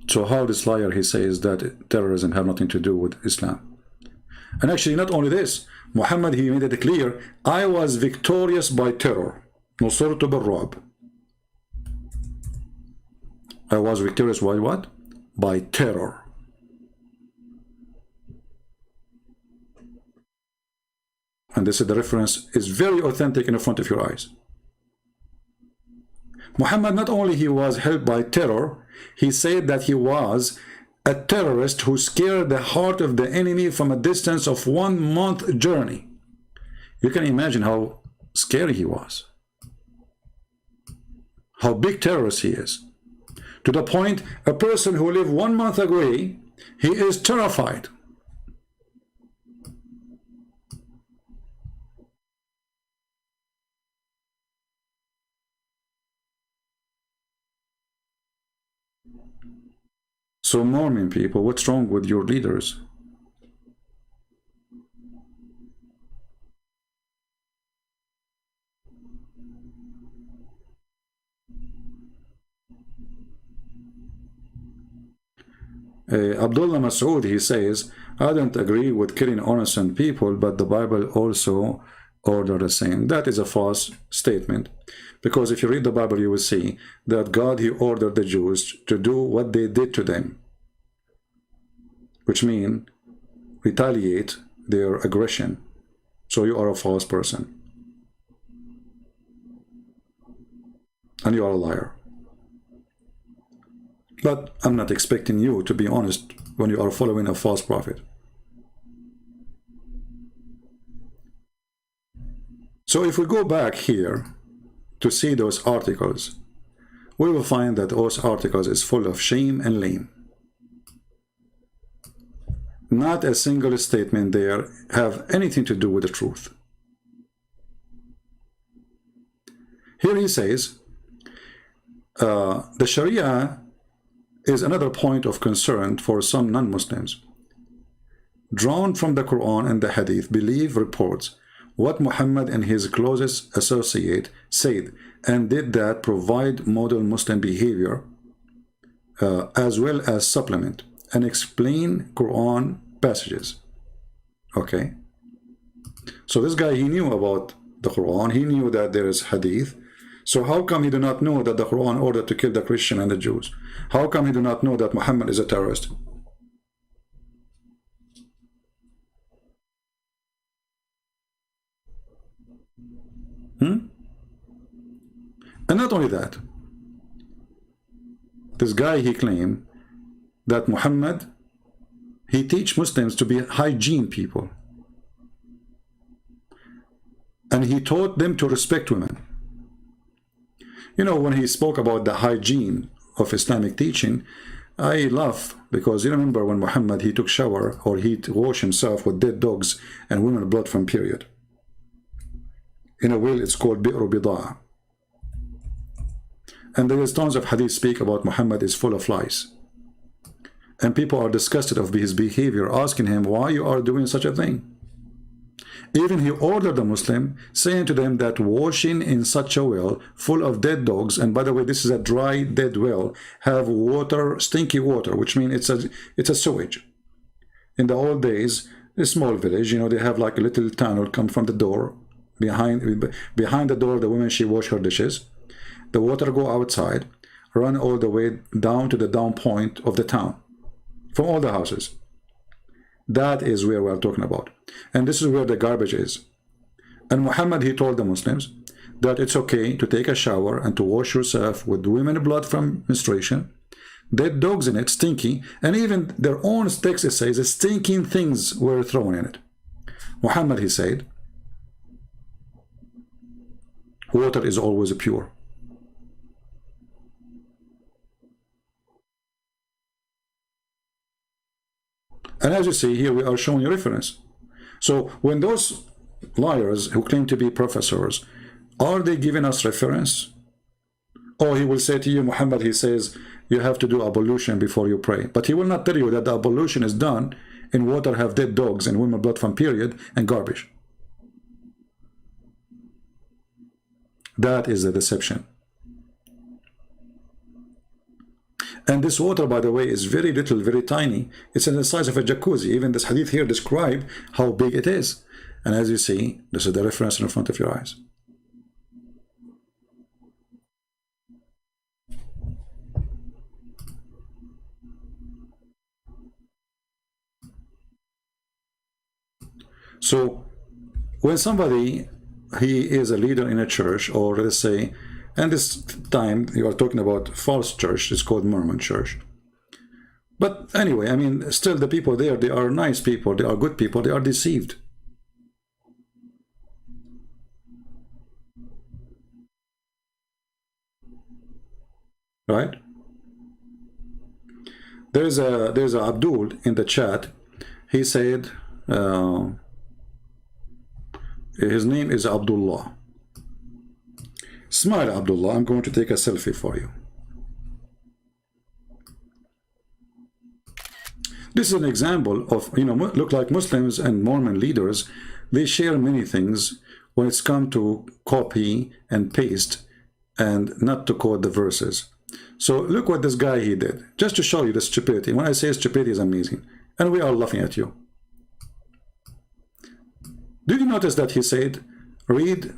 So how this liar, he says that terrorism have nothing to do with Islam. And actually not only this, Muhammad, he made it clear, I was victorious by terror. نصرت بالرعب. I was victorious by what? By terror. And this is the reference is very authentic in front of your eyes. Muhammad, not only he was helped by terror, he said that he was a terrorist who scared the heart of the enemy from a distance of 1 month journey. You can imagine how scary he was. How big terrorist he is. To the point, a person who lived 1 month away, he is terrified. So Mormon people, what's wrong with your leaders? Abdullah Masood, he says, I don't agree with killing innocent people, but the Bible also ordered the same. That is a false statement. Because if you read the Bible, you will see that God, he ordered the Jews to do what they did to them. which mean retaliate their aggression. So you are a false person. And you are a liar. But I'm not expecting you to be honest when you are following a false prophet. So if we go back here to see those articles, we will find that those articles is full of shame and lame. Not a single statement there have anything to do with the truth. Here he says, the Sharia is another point of concern for some non-Muslims. Drawn from the Quran and the Hadith, believe reports what Muhammad and his closest associate said and did that provide model Muslim behavior as well as supplement and explain Quran passages. Okay, so this guy, he knew about the Quran, he knew that there is Hadith. So how come he do not know that the Quran ordered to kill the Christian and the Jews? How come he do not know that Muhammad is a terrorist? And not only that, this guy, he claimed that Muhammad, he teach Muslims to be hygiene people. And he taught them to respect women. You know, when he spoke about the hygiene of Islamic teaching, I laugh because you remember when Muhammad, he took shower or he washed himself with dead dogs and women blood from period. In a well, it's called Bi'ru Bida'a. And there is tons of hadith speak about Muhammad is full of lies. And people are disgusted of his behavior, asking him why you are doing such a thing. Even he ordered the Muslim, saying to them that washing in such a well full of dead dogs, and by the way, this is a dry dead well, have water, stinky water, which means it's a sewage. In the old days, a small village, you know, they have like a little tunnel come from the door. Behind the door, the woman, she wash her dishes. The water go outside, run all the way down to the down point of the town, from all the houses. That is where we are talking about. And this is where the garbage is. And Muhammad, he told the Muslims that it's okay to take a shower and to wash yourself with women blood from menstruation, dead dogs in it, stinky, and even their own text, it says stinking things were thrown in it. Muhammad, he said, water is always pure. And as you see here, we are showing a reference. So when those liars who claim to be professors, are they giving us reference? Or he will say to you, Muhammad, he says, you have to do ablution before you pray. But he will not tell you that the ablution is done in water have dead dogs and women blood from period and garbage. That is the deception. And this water, by the way, is very little, very tiny. It's in the size of a jacuzzi. Even this hadith here describe how big it is. And as you see, this is the reference in front of your eyes. So when somebody, he is a leader in a church, or let's say, and this time you are talking about false church, it's called Mormon church. But anyway, I mean, still the people there, they are nice people, they are good people, they are deceived. Right? There's a Abdul in the chat. He said his name is Abdullah. Smile, Abdullah. I'm going to take a selfie for you. This is an example of, you know, look like Muslims and Mormon leaders, they share many things when it's come to copy and paste and not to quote the verses. So look what this guy, he did, just to show you the stupidity. When I say stupidity is amazing, and we are laughing at you. Did you notice that he said, read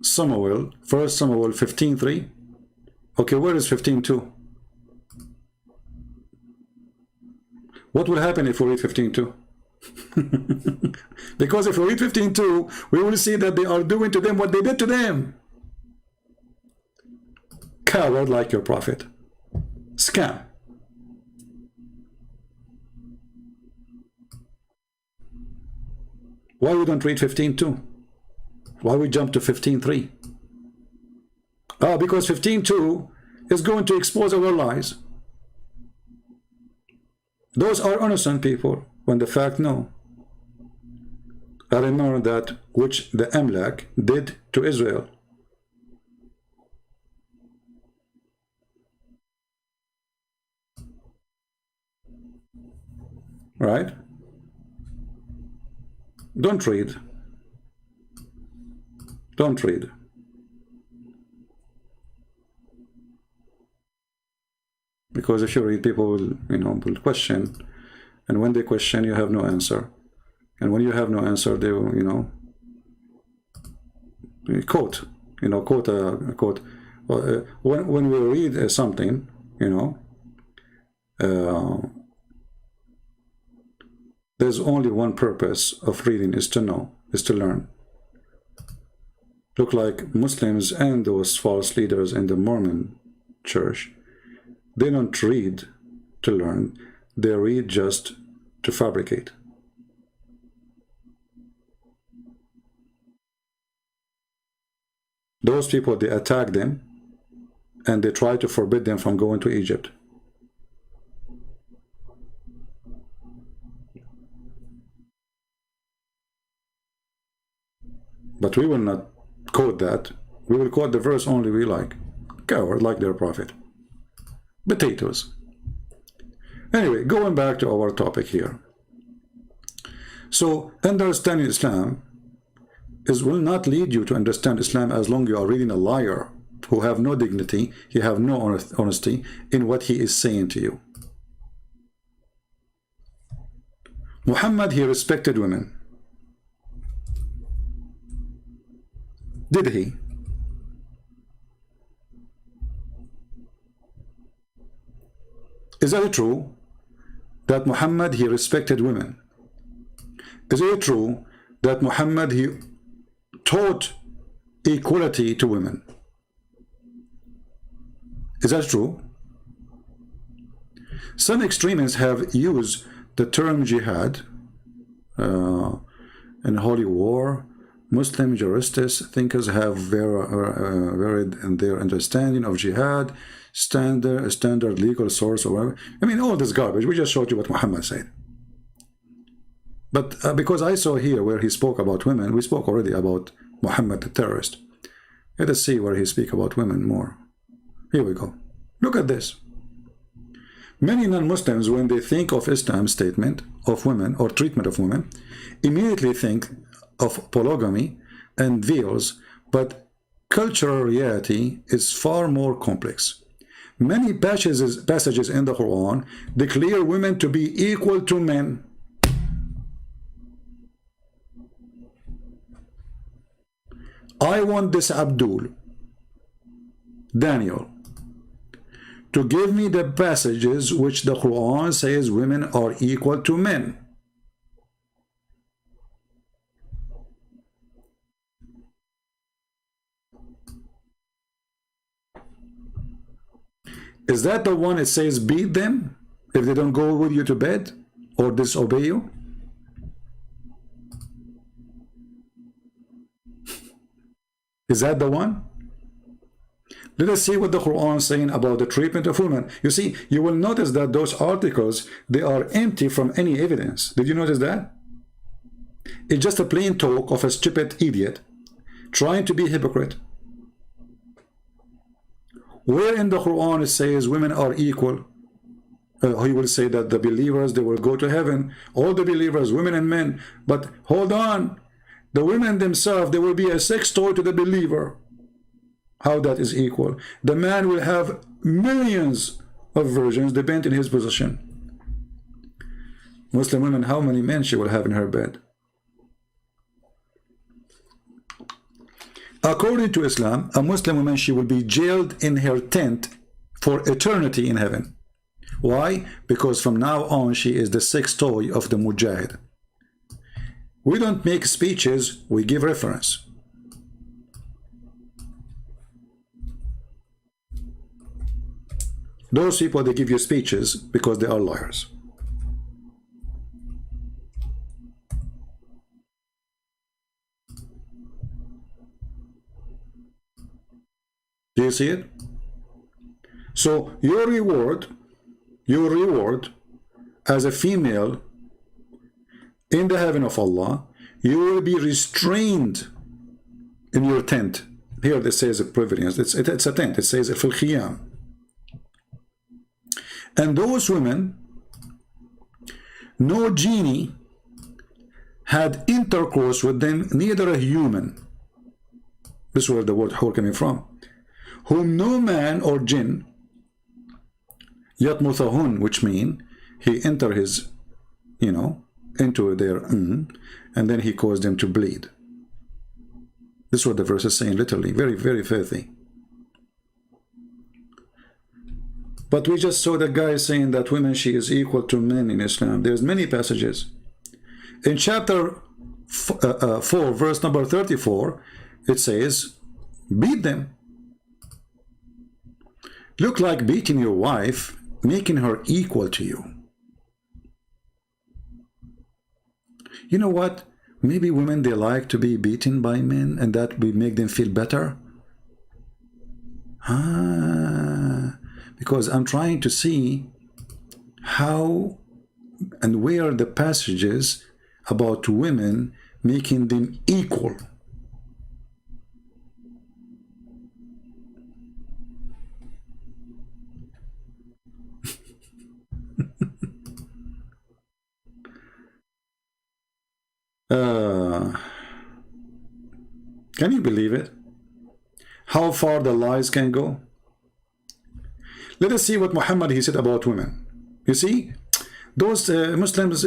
Samuel, 1 Samuel 15:3? Okay, where is 15:2? What will happen if we read 15:2? Because if we read 15:2, we will see that they are doing to them what they did to them. Coward like your prophet. Scam. Why we don't read 15:2? Why we jump to 15:3? Ah, because 15:2 is going to expose our lies. Those are innocent people, when the fact no. I remember that which the Amlak did to Israel. Right? Don't read. Don't read. Because if you read, people will, will question, and when they question, you have no answer, and when you have no answer, they will, quote a quote. When we read something, there's only one purpose of reading, is to know, is to learn. Look like Muslims and those false leaders in the Mormon church. They don't read to learn, they read just to fabricate. Those people, they attack them and they try to forbid them from going to Egypt. But we will not quote that. We will quote the verse only we like. Coward like their prophet. Potatoes. Anyway, going back to our topic here. So, understanding Islam will not lead you to understand Islam as long as you are reading a liar who have no dignity, he have no honesty in what he is saying to you. Muhammad, he respected women. Did he? Is it true that Muhammad, he respected women? Is it true that Muhammad, he taught equality to women? Is that true? Some extremists have used the term jihad in holy war. Muslim jurists, thinkers have varied in their understanding of jihad, standard legal source or whatever. I mean, all this garbage. We just showed you what Muhammad said. But because I saw here where he spoke about women, we spoke already about Muhammad the terrorist. Let us see where he speaks about women more. Here we go. Look at this. Many non-Muslims, when they think of Islam's statement of women or treatment of women, immediately think of polygamy and veils, but cultural reality is far more complex. Many passages in the Quran declare women to be equal to men. I want this Abdul, Daniel, to give me the passages which the Quran says women are equal to men. Is that the one it says beat them if they don't go with you to bed or disobey you? Is that the one? Let us see what the Quran is saying about the treatment of women. You see, you will notice that those articles, they are empty from any evidence. Did you notice that? It's just a plain talk of a stupid idiot trying to be hypocrite. Where in the Quran it says women are equal? He will say that the believers, they will go to heaven, all the believers, women and men. But hold on, the women themselves, they will be a sex toy to the believer. How that is equal? The man will have millions of virgins, depending on his position. Muslim women, how many men she will have in her bed? According to Islam, a Muslim woman, she will be jailed in her tent for eternity in heaven. Why? Because from now on, she is the sex toy of the mujahid. We don't make speeches, we give reference. Those people, they give you speeches because they are liars. Do you see it? So your reward as a female in the heaven of Allah, you will be restrained in your tent. Here it says a privilege. It's a tent. It says fil khiyam. And those women, no genie had intercourse with them, neither a human. This is where the word hur coming from. Whom no man or jinn, yatmuthahun, which mean he enter his, into their and then he caused them to bleed. This is what the verse is saying, literally. Very, very filthy. But we just saw the guy saying that women, she is equal to men in Islam. There's many passages. In chapter 4, verse number 34, it says, beat them. Look like beating your wife, making her equal to you. You know what? Maybe women, they like to be beaten by men, and that will make them feel better. Because I'm trying to see how and where the passages about women making them equal. Can you believe it? How far the lies can go? Let us see what Muhammad he said about women. You see, those Muslims,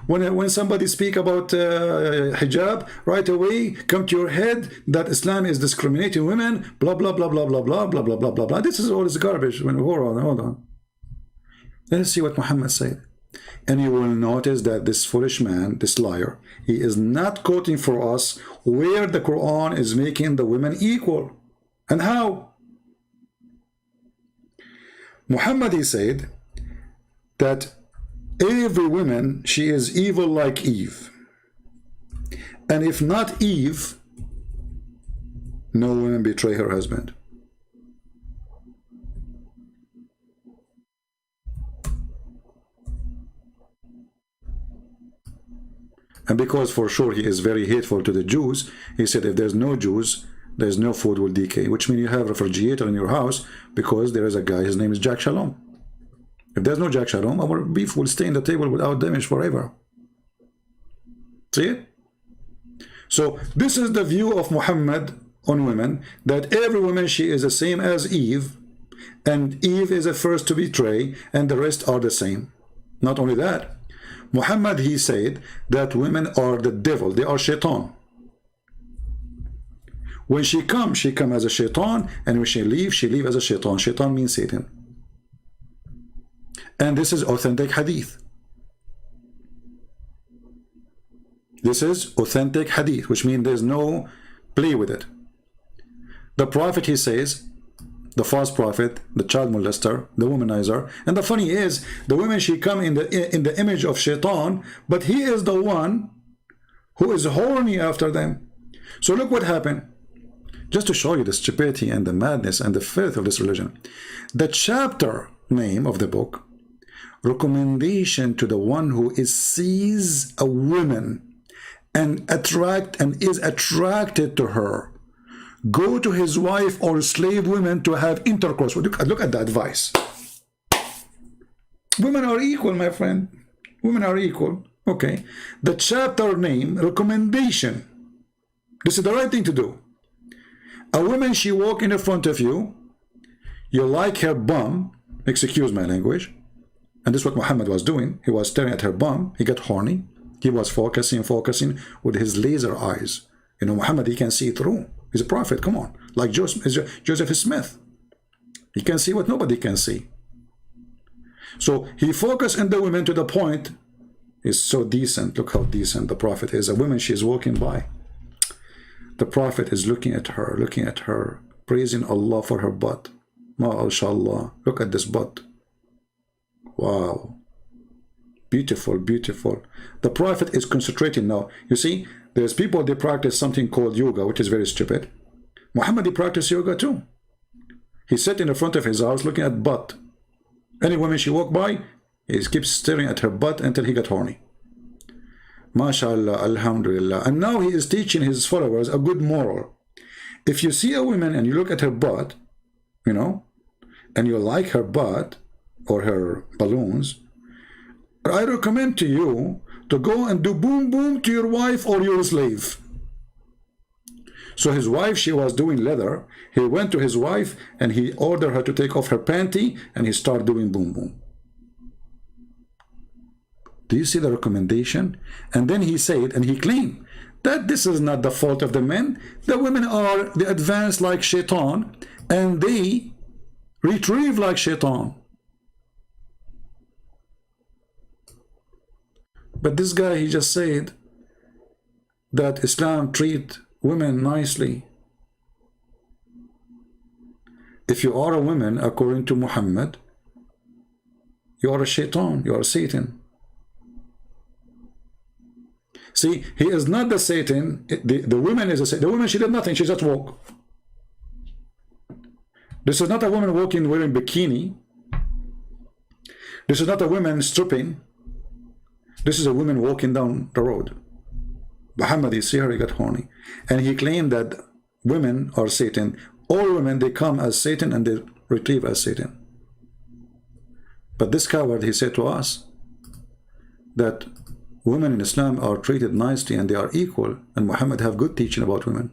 when somebody speak about hijab, right away come to your head that Islam is discriminating women, blah blah blah blah blah blah blah blah blah blah blah. This is all this garbage. Hold on. Let us see what Muhammad said. And you will notice that this foolish man, this liar, he is not quoting for us where the Quran is making the women equal. And how? Muhammad, he said that every woman, she is evil like Eve. And if not Eve, no woman betray her husband. And because for sure he is very hateful to the Jews, he said if there's no Jews, there's no food will decay, which means you have a refrigerator in your house because there is a guy, his name is Jack Shalom. If there's no Jack Shalom, our beef will stay on the table without damage forever. See it? So this is the view of Muhammad on women, that every woman, she is the same as Eve, and Eve is the first to betray, and the rest are the same. Not only that, Muhammad, he said that women are the devil, they are shaitan. When she comes as a shaitan, and when she leaves as a shaitan. Shaitan means Satan. And this is authentic hadith. This is authentic hadith, which means there's no play with it. The prophet, he says, the false prophet, the child molester, the womanizer, and the funny is, the women, she come in the image of shaitan, but he is the one who is horny after them. So look what happened. Just to show you the stupidity and the madness and the filth of this religion. The chapter name of the book, recommendation to the one who sees a woman and is attracted to her, go to his wife or slave women to have intercourse. Look at the advice. Women are equal, my friend. Women are equal. Okay. The chapter name, recommendation. This is the right thing to do. A woman, she walk in front of you, you like her bum, excuse my language, and this is what Muhammad was doing. He was staring at her bum, he got horny, he was focusing with his laser eyes. Muhammad, he can see through. He's a prophet, come on. Like Joseph Smith. He can see what nobody can see. So he focused on the women to the point, is so decent. Look how decent the Prophet is. A woman, she is walking by. The Prophet is looking at her, praising Allah for her butt. MashaAllah. Look at this butt. Wow. Beautiful, beautiful. The Prophet is concentrating now. You see, there's people, they practice something called yoga, which is very stupid. Muhammad, he practiced yoga too. He sat in the front of his house looking at butt. Any woman she walked by, he keeps staring at her butt until he got horny. MashaAllah, Alhamdulillah. And now he is teaching his followers a good moral. If you see a woman and you look at her butt, you know, and you like her butt or her balloons, I recommend to you to go and do boom boom to your wife or your slave. So his wife, she was doing leather. He went to his wife and he ordered her to take off her panty and he started doing boom boom. Do you see the recommendation? And then he said, and he claimed that this is not the fault of the men. The women are the advanced like shaitan and they retrieve like shaitan. But this guy, he just said that Islam treat women nicely. If you are a woman, according to Muhammad, you are a shaitan, you are Satan. See, he is not the Satan. The woman is a Satan. The woman, she did nothing, she just walked. This is not a woman walking wearing bikini. This is not a woman stripping. This is a woman walking down the road. Muhammad, you see her, he got horny. And he claimed that women are Satan. All women, they come as Satan and they retrieve as Satan. But this coward, he said to us that women in Islam are treated nicely and they are equal. And Muhammad have good teaching about women.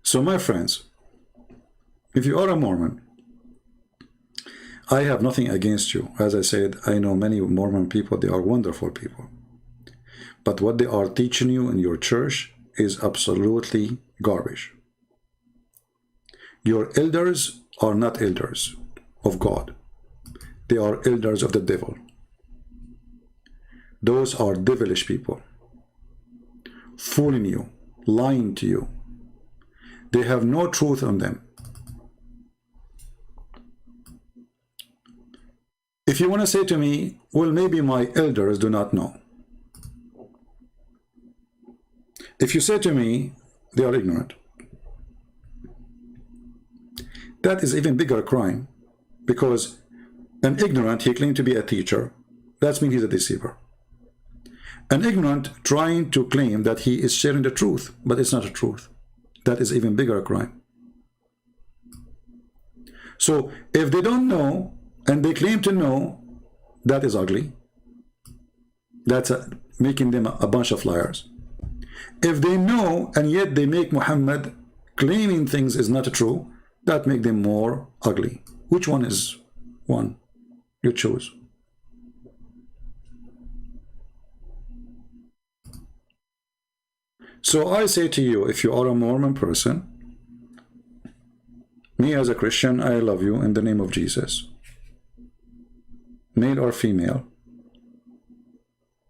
So my friends, if you are a Mormon, I have nothing against you. As I said, I know many Mormon people, they are wonderful people. But what they are teaching you in your church is absolutely garbage. Your elders are not elders of God. They are elders of the devil. Those are devilish people, fooling you, lying to you. They have no truth on them. If you want to say to me, well, maybe my elders do not know. If you say to me, they are ignorant, that is even bigger crime, because an ignorant, he claimed to be a teacher. That means he's a deceiver. An ignorant trying to claim that he is sharing the truth, but it's not the truth. That is even bigger crime. So if they don't know and they claim to know, that is ugly. That's making them a bunch of liars. If they know and yet they make Muhammad claiming things is not true, that make them more ugly. Which one is one? You choose. So I say to you, if you are a Mormon person, me as a Christian, I love you in the name of Jesus. Male or female.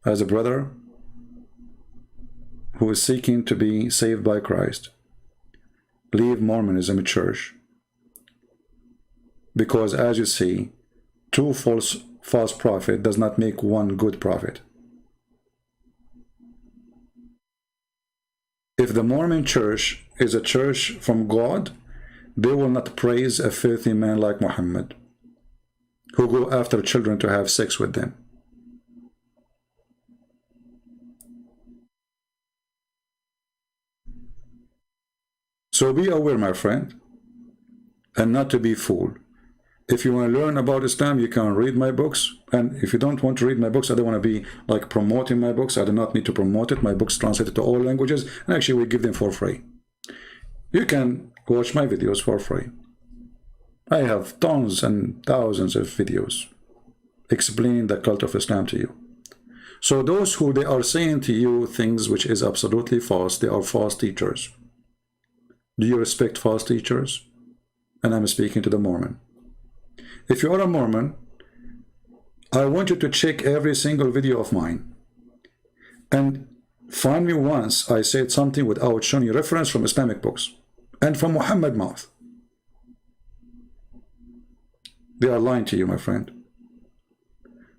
As a brother who is seeking to be saved by Christ, leave Mormonism church. Because as you see, two false prophet does not make one good prophet. If the Mormon church is a church from God, they will not praise a filthy man like Muhammad, who go after children to have sex with them. So be aware, my friend, and not to be fooled. If you want to learn about Islam, you can read my books. And if you don't want to read my books, I don't want to be like promoting my books. I do not need to promote it. My books translated to all languages. And actually, we give them for free. You can watch my videos for free. I have tons and thousands of videos explain the cult of Islam to you. So those who they are saying to you things which is absolutely false, they are false teachers. Do you respect false teachers? And I'm speaking to the Mormon. If you are a Mormon, I want you to check every single video of mine and find me once I said something without showing you reference from Islamic books and from Muhammad mouth. They are lying to you, my friend.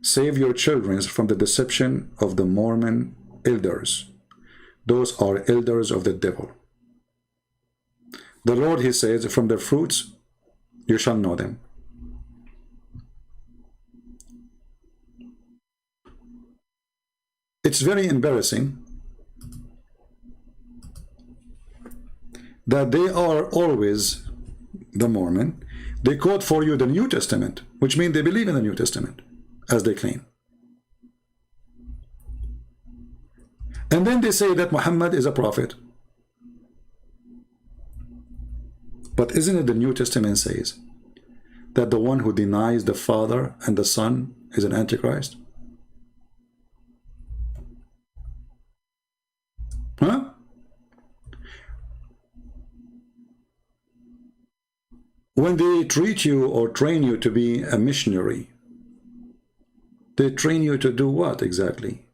Save your children from the deception of the Mormon elders. Those are elders of the devil. The Lord, he says, from their fruits you shall know them. It's very embarrassing that they are always, the Mormon, they quote for you the New Testament, which means they believe in the New Testament, as they claim. And then they say that Muhammad is a prophet. But isn't it the New Testament says that the one who denies the Father and the Son is an Antichrist? Huh? When they treat you or train you to be a missionary, they train you to do what exactly?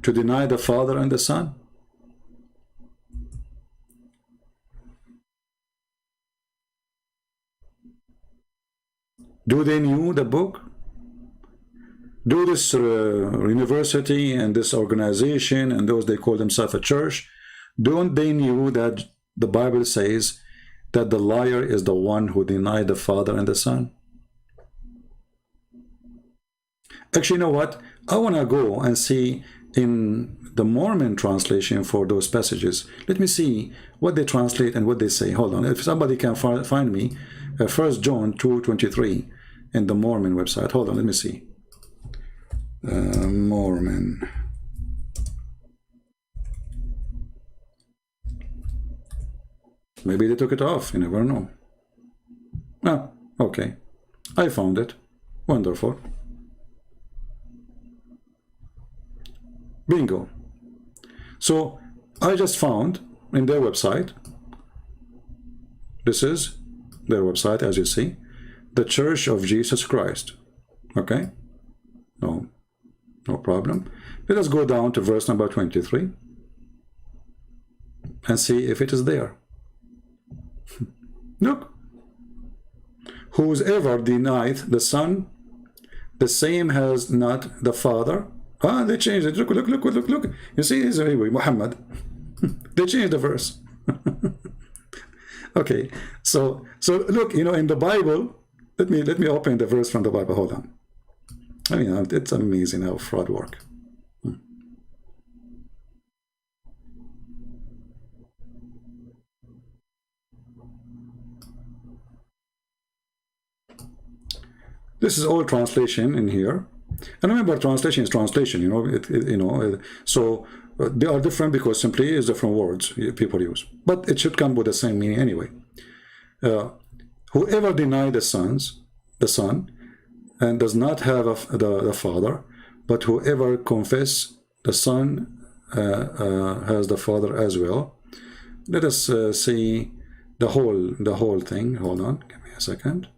To deny the Father and the Son? Do they know the book? Do this university and this organization and those they call themselves a church, don't they know that the Bible says that the liar is the one who denied the Father and the Son? Actually, you know what? I want to go and see in the Mormon translation for those passages. Let me see what they translate and what they say. Hold on. If somebody can find me 1 John 2:23 in the Mormon website. Hold on, let me see. Mormon. Maybe they took it off, you never know. Ah, okay. I found it. Wonderful. Bingo. So I just found in their website, this is their website, as you see, the Church of Jesus Christ. Okay? No problem. Let us go down to verse number 23 and see if it is there. Look. Whosoever denieth the Son, the same has not the Father. Ah, they changed it. Look. You see, it's anyway, Muhammad. They changed the verse. Okay, so look, you know, in the Bible, let me open the verse from the Bible. Hold on. I mean, it's amazing how fraud work. This is all translation in here. And remember, translation is translation, you know, so they are different because simply is different words people use. But it should come with the same meaning anyway. Whoever denies the Son, and does not have the Father, but whoever confess the Son has the Father as well. Let us see the whole thing. Hold on, give me a second.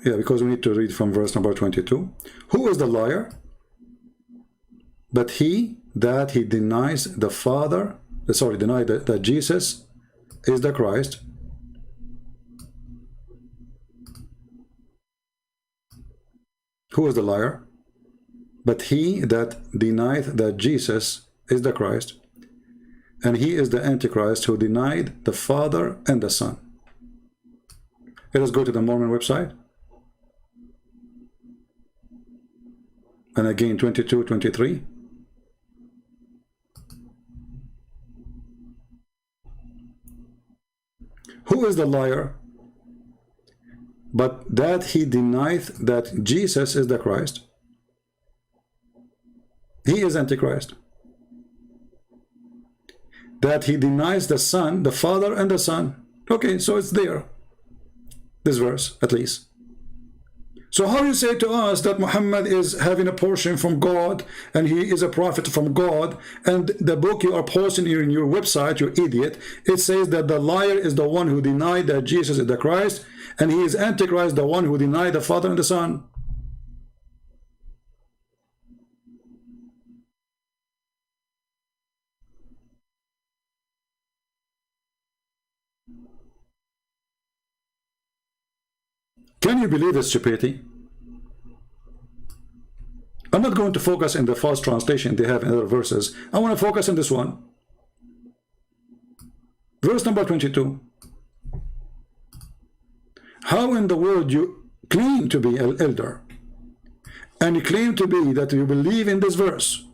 Yeah, because we need to read from verse number 22. Who is the liar? But he that he denies the Father, deny that Jesus is the Christ. Who is the liar? But he that denieth that Jesus is the Christ, and he is the Antichrist who denied the Father and the Son. Let us go to the Mormon website. And again, 22, 23. Who is the liar? But that he denieth that Jesus is the Christ. He is Antichrist. That he denies the Son, the Father and the Son. Okay, so it's there. This verse, at least. So how you say to us that Muhammad is having a portion from God and he is a prophet from God, and the book you are posting in your website, you idiot, it says that the liar is the one who denied that Jesus is the Christ, and he is Antichrist, the one who denied the Father and the Son. Can you believe this stupidity? I'm not going to focus in the false translation they have in other verses. I want to focus on this one. Verse number 22. How in the world you claim to be an elder, and you claim to be that you believe in this verse,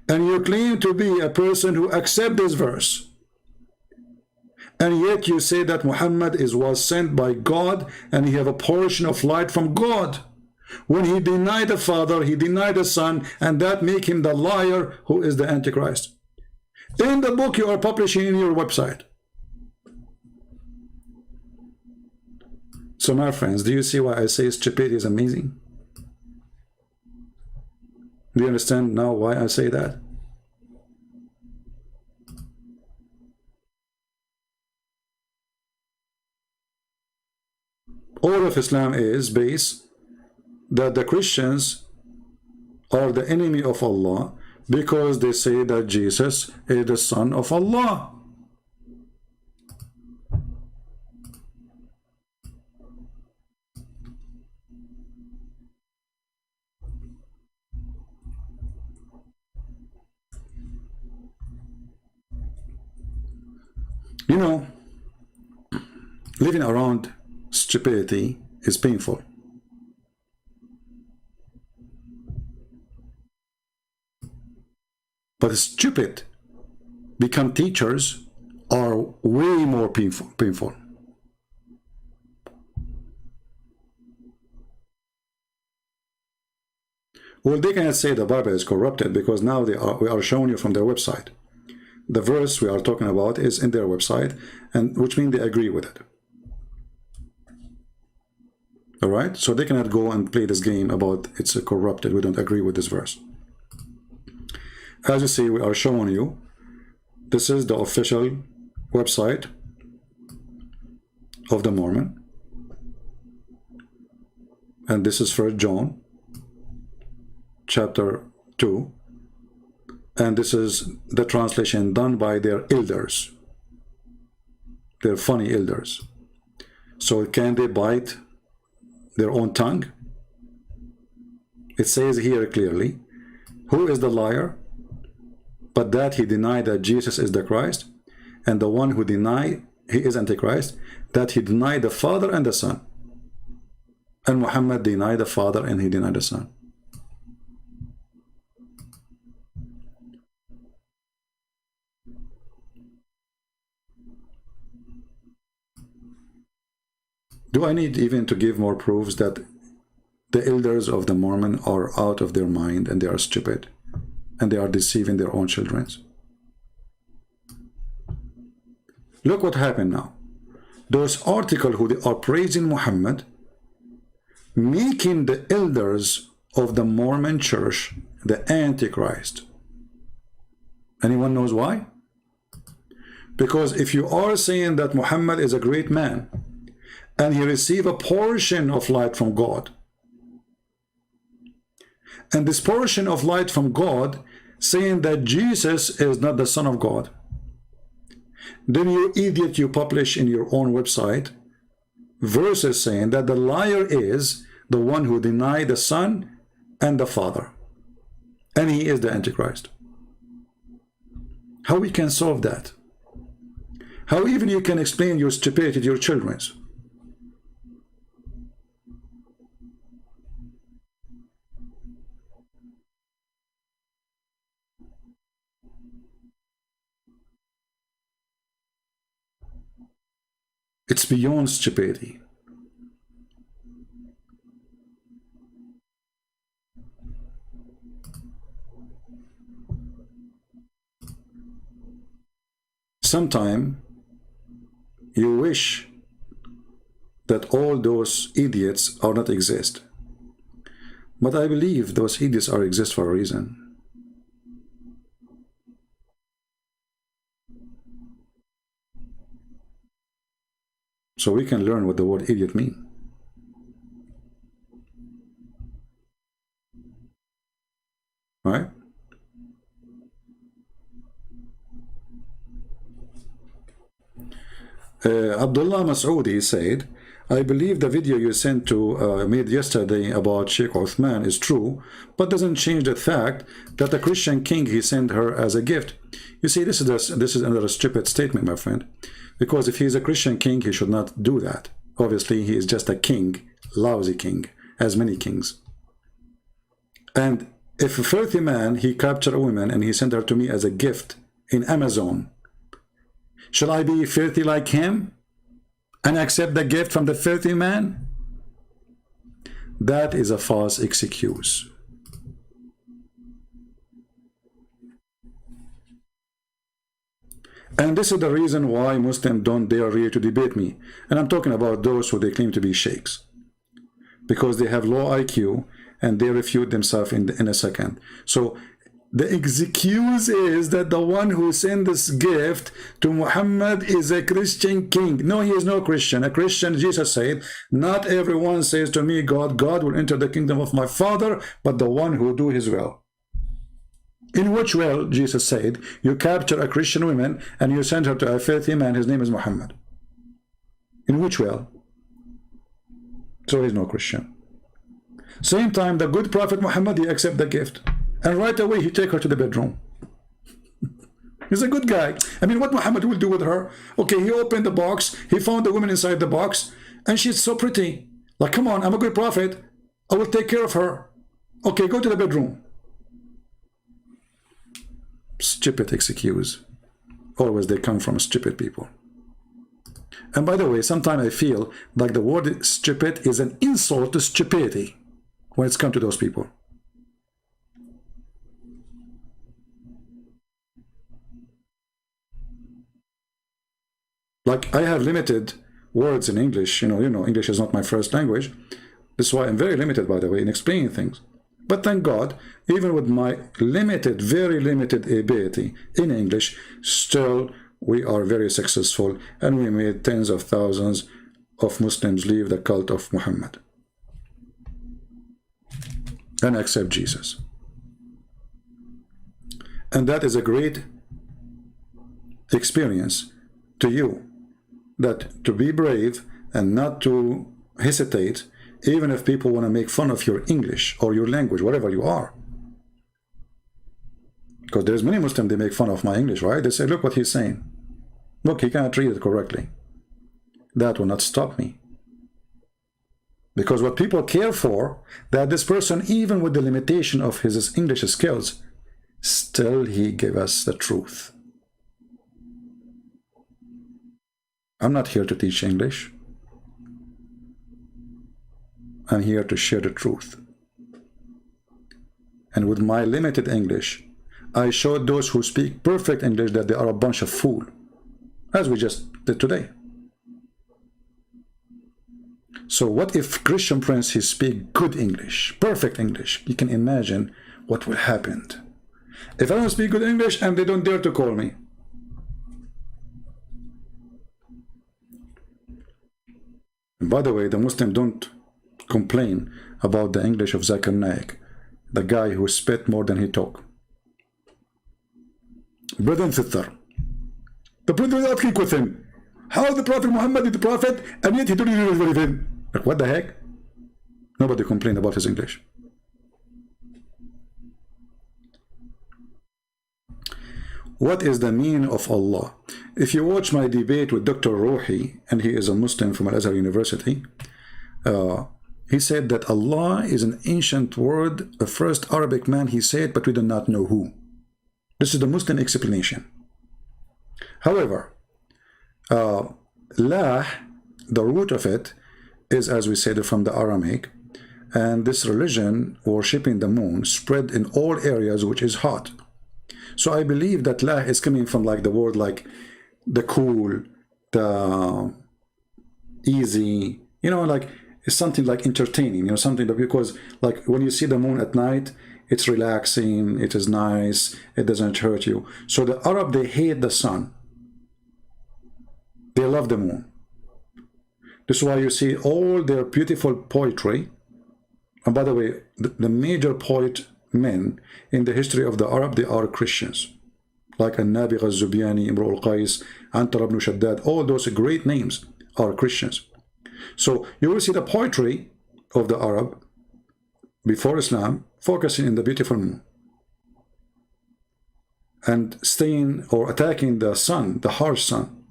and you claim to be a person who accepts this verse, and yet you say that Muhammad was sent by God and he have a portion of light from God. When he denied the Father, he denied the Son, and that make him the liar who is the Antichrist. In the book you are publishing in your website. So my friends, do you see why I say stupidity is amazing? Do you understand now why I say that? All of Islam is based that the Christians are the enemy of Allah because they say that Jesus is the Son of Allah. You know, living around stupidity is painful. But stupid become teachers are way more painful. Well, they cannot say the Bible is corrupted because now we are showing you from their website. The verse we are talking about is in their website, and which means they agree with it. All right, so they cannot go and play this game about it's corrupted. We don't agree with this verse. As you see, we are showing you, this is the official website of the Mormon, and this is 1 John chapter 2, and this is the translation done by their elders, their funny elders. So can they bite their own tongue? It says here clearly, who is the liar? But that he denied that Jesus is the Christ, and the one who denied he is Antichrist, that he denied the Father and the Son. And Muhammad denied the Father and he denied the Son. Do I need even to give more proofs that the elders of the Mormon are out of their mind and they are stupid and they are deceiving their own children? Look what happened now. Those articles who they are praising Muhammad, making the elders of the Mormon church the Antichrist. Anyone knows why? Because if you are saying that Muhammad is a great man and he received a portion of light from God, and this portion of light from God saying that Jesus is not the Son of God, then you idiot, you publish in your own website verses saying that the liar is the one who denied the Son and the Father, and he is the Antichrist. How we can solve that? How even you can explain your stupidity to your children? It's beyond stupidity. sometime you wish that all those idiots are not exist. But I believe those idiots are exist for a reason. So we can learn what the word idiot means. Right? Abdullah Masoudi said, I believe the video you sent to made yesterday about Sheikh Uthman is true, but doesn't change the fact that the Christian king he sent her as a gift. You see, this is another stupid statement, my friend, because if he is a Christian king, he should not do that. Obviously, he is just a king, lousy king, as many kings. And if a filthy man, he captured a woman and he sent her to me as a gift in Amazon, shall I be filthy like him and accept the gift from the filthy man? That is a false excuse. And this is the reason why Muslims don't dare really to debate me. And I'm talking about those who they claim to be sheikhs, because they have low IQ and they refute themselves in a second. So the excuse is that the one who sent this gift to Muhammad is a Christian king. No, he is no Christian. A Christian, Jesus said, not everyone says to me, God will enter the kingdom of my Father, but the one who do his will. In which will, Jesus said, you capture a Christian woman and you send her to a filthy man, his name is Muhammad. In which will? So he's no Christian. Same time, the good Prophet Muhammad, he accept the gift. And right away, he take her to the bedroom. He's a good guy. I mean, what Muhammad will do with her? Okay, he opened the box. He found the woman inside the box. And she's so pretty. Like, come on, I'm a good prophet. I will take care of her. Okay, go to the bedroom. Stupid excuse. Always they come from stupid people. And by the way, sometimes I feel like the word stupid is an insult to stupidity when it's come to those people. Like, I have limited words in English. You know, English is not my first language. This is why I'm very limited, by the way, in explaining things. But thank God, even with my limited, very limited ability in English, still we are very successful, and we made tens of thousands of Muslims leave the cult of Muhammad and accept Jesus. And that is a great experience to you, that to be brave and not to hesitate, even if people want to make fun of your English or your language, whatever you are. Because there's many Muslims, they make fun of my English, right? They say, look what he's saying. Look, he cannot read it correctly. That will not stop me. Because what people care for, that this person, even with the limitation of his English skills, still he gave us the truth. I'm not here to teach English. I'm here to share the truth. And with my limited English, I showed those who speak perfect English that they are a bunch of fools, as we just did today. So what if Christian Prince, he speak good English, perfect English? You can imagine what will happen. If I don't speak good English and they don't dare to call me. And by the way, the Muslims don't complain about the English of Zakir Naik, the guy who spit more than he talked. Brother and sister, the brother is asking with him, how the Prophet Muhammad is the Prophet and yet he don't even know anything. Like, what the heck? Nobody complained about his English. What is the meaning of Allah? If you watch my debate with Dr. Ruhi, and he is a Muslim from Al-Azhar University, he said that Allah is an ancient word, the first Arabic man he said, but we do not know who. This is the Muslim explanation. However, lah, the root of it is, as we said, from the Aramaic, and this religion worshipping the moon spread in all areas which is hot. So I believe that lah is coming from like the word like the cool, the easy, you know, like it's something like entertaining, you know, something that, because like when you see the moon at night, it's relaxing, it is nice, it doesn't hurt you. So the Arab, they hate the sun, they love the moon. This is why you see all their beautiful poetry. And by the way, the major poet men in the history of the Arab, they are Christians, like An-Nabi Ghazubiyani, Imru al-Qais, Antar ibn Shaddad. All those great names are Christians. So you will see the poetry of the Arab before Islam focusing in the beautiful moon and staying or attacking the sun, the harsh sun.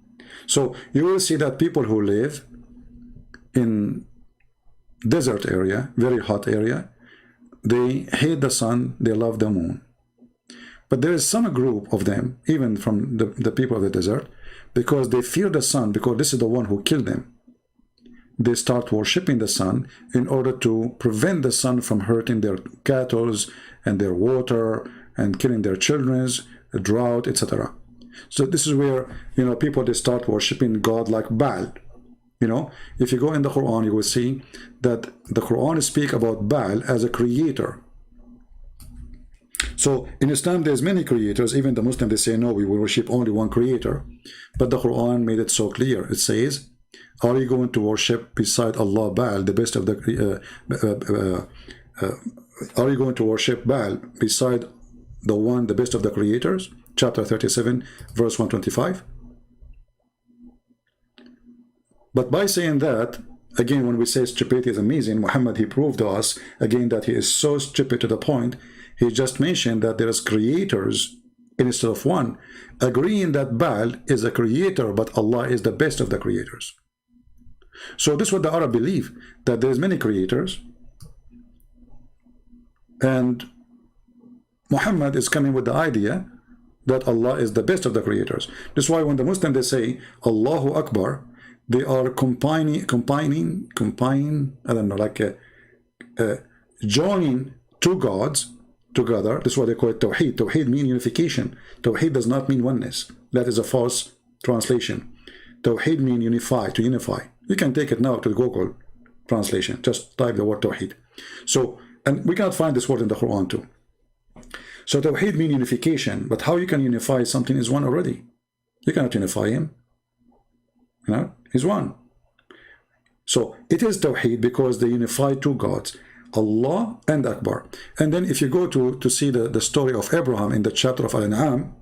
So you will see that people who live in desert area, very hot area, they hate the sun, they love the moon. But there is some group of them, even from the people of the desert, because they fear the sun, because this is the one who killed them. They start worshipping the sun in order to prevent the sun from hurting their cattle and their water and killing their children, drought, etc. So this is where, you know, people, they start worshipping God like Baal. You know, if you go in the Quran, you will see that the Quran speaks about Baal as a creator. So in Islam, there's many creators. Even the Muslims, they say, no, we will worship only one creator. But the Quran made it so clear. It says, are you going to worship beside Allah Baal, the best of the... are you going to worship Baal beside the one, the best of the creators? Chapter 37, verse 125. But by saying that, again, when we say stupidity is amazing, Muhammad, he proved to us, again, that he is so stupid to the point, he just mentioned that there is creators instead of one, agreeing that Baal is a creator, but Allah is the best of the creators. So this is what the Arab believe, that there's many creators, and Muhammad is coming with the idea that Allah is the best of the creators. That's why when the Muslims, they say Allahu Akbar, they are combining, I don't know, like joining two gods together. This is what they call it Tawheed. Tawheed means unification. Tawheed does not mean oneness. That is a false translation. Tawheed means unify, to unify. You can take it now to Google translation. Just type the word Tawheed. So, and we cannot find this word in the Quran too. So Tawheed means unification, but how you can unify something is one already. You cannot unify him. You know, he's one. So it is Tawheed because they unify two gods, Allah and Akbar. And then if you go to see the story of Abraham in the chapter of Al-An'am,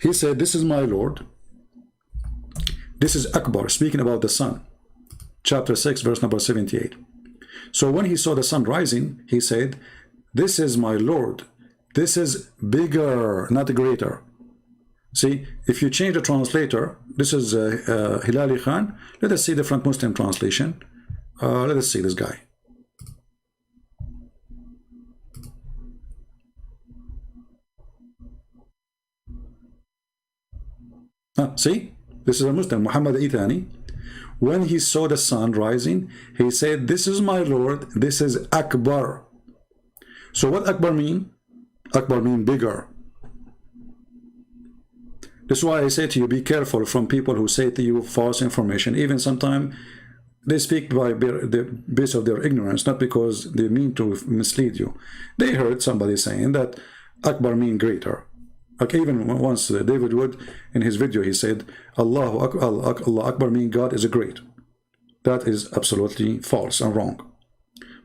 he said, this is my Lord. This is Akbar, speaking about the sun. Chapter 6, verse number 78. So when he saw the sun rising, he said, this is my Lord. This is bigger, not greater. See, if you change the translator, this is Hilali Khan. Let us see different Muslim translation. Let us see this guy. See, this is a Muslim, Muhammad Ithani. When he saw the sun rising, he said, this is my Lord, this is Akbar. So what Akbar mean? Akbar mean bigger. That's why I say to you, be careful from people who say to you false information. Even sometimes they speak by the base of their ignorance, not because they mean to mislead you. They heard somebody saying that Akbar mean greater. Like even once David Wood in his video, he said, Allah Akbar mean God is a great. That is absolutely false and wrong.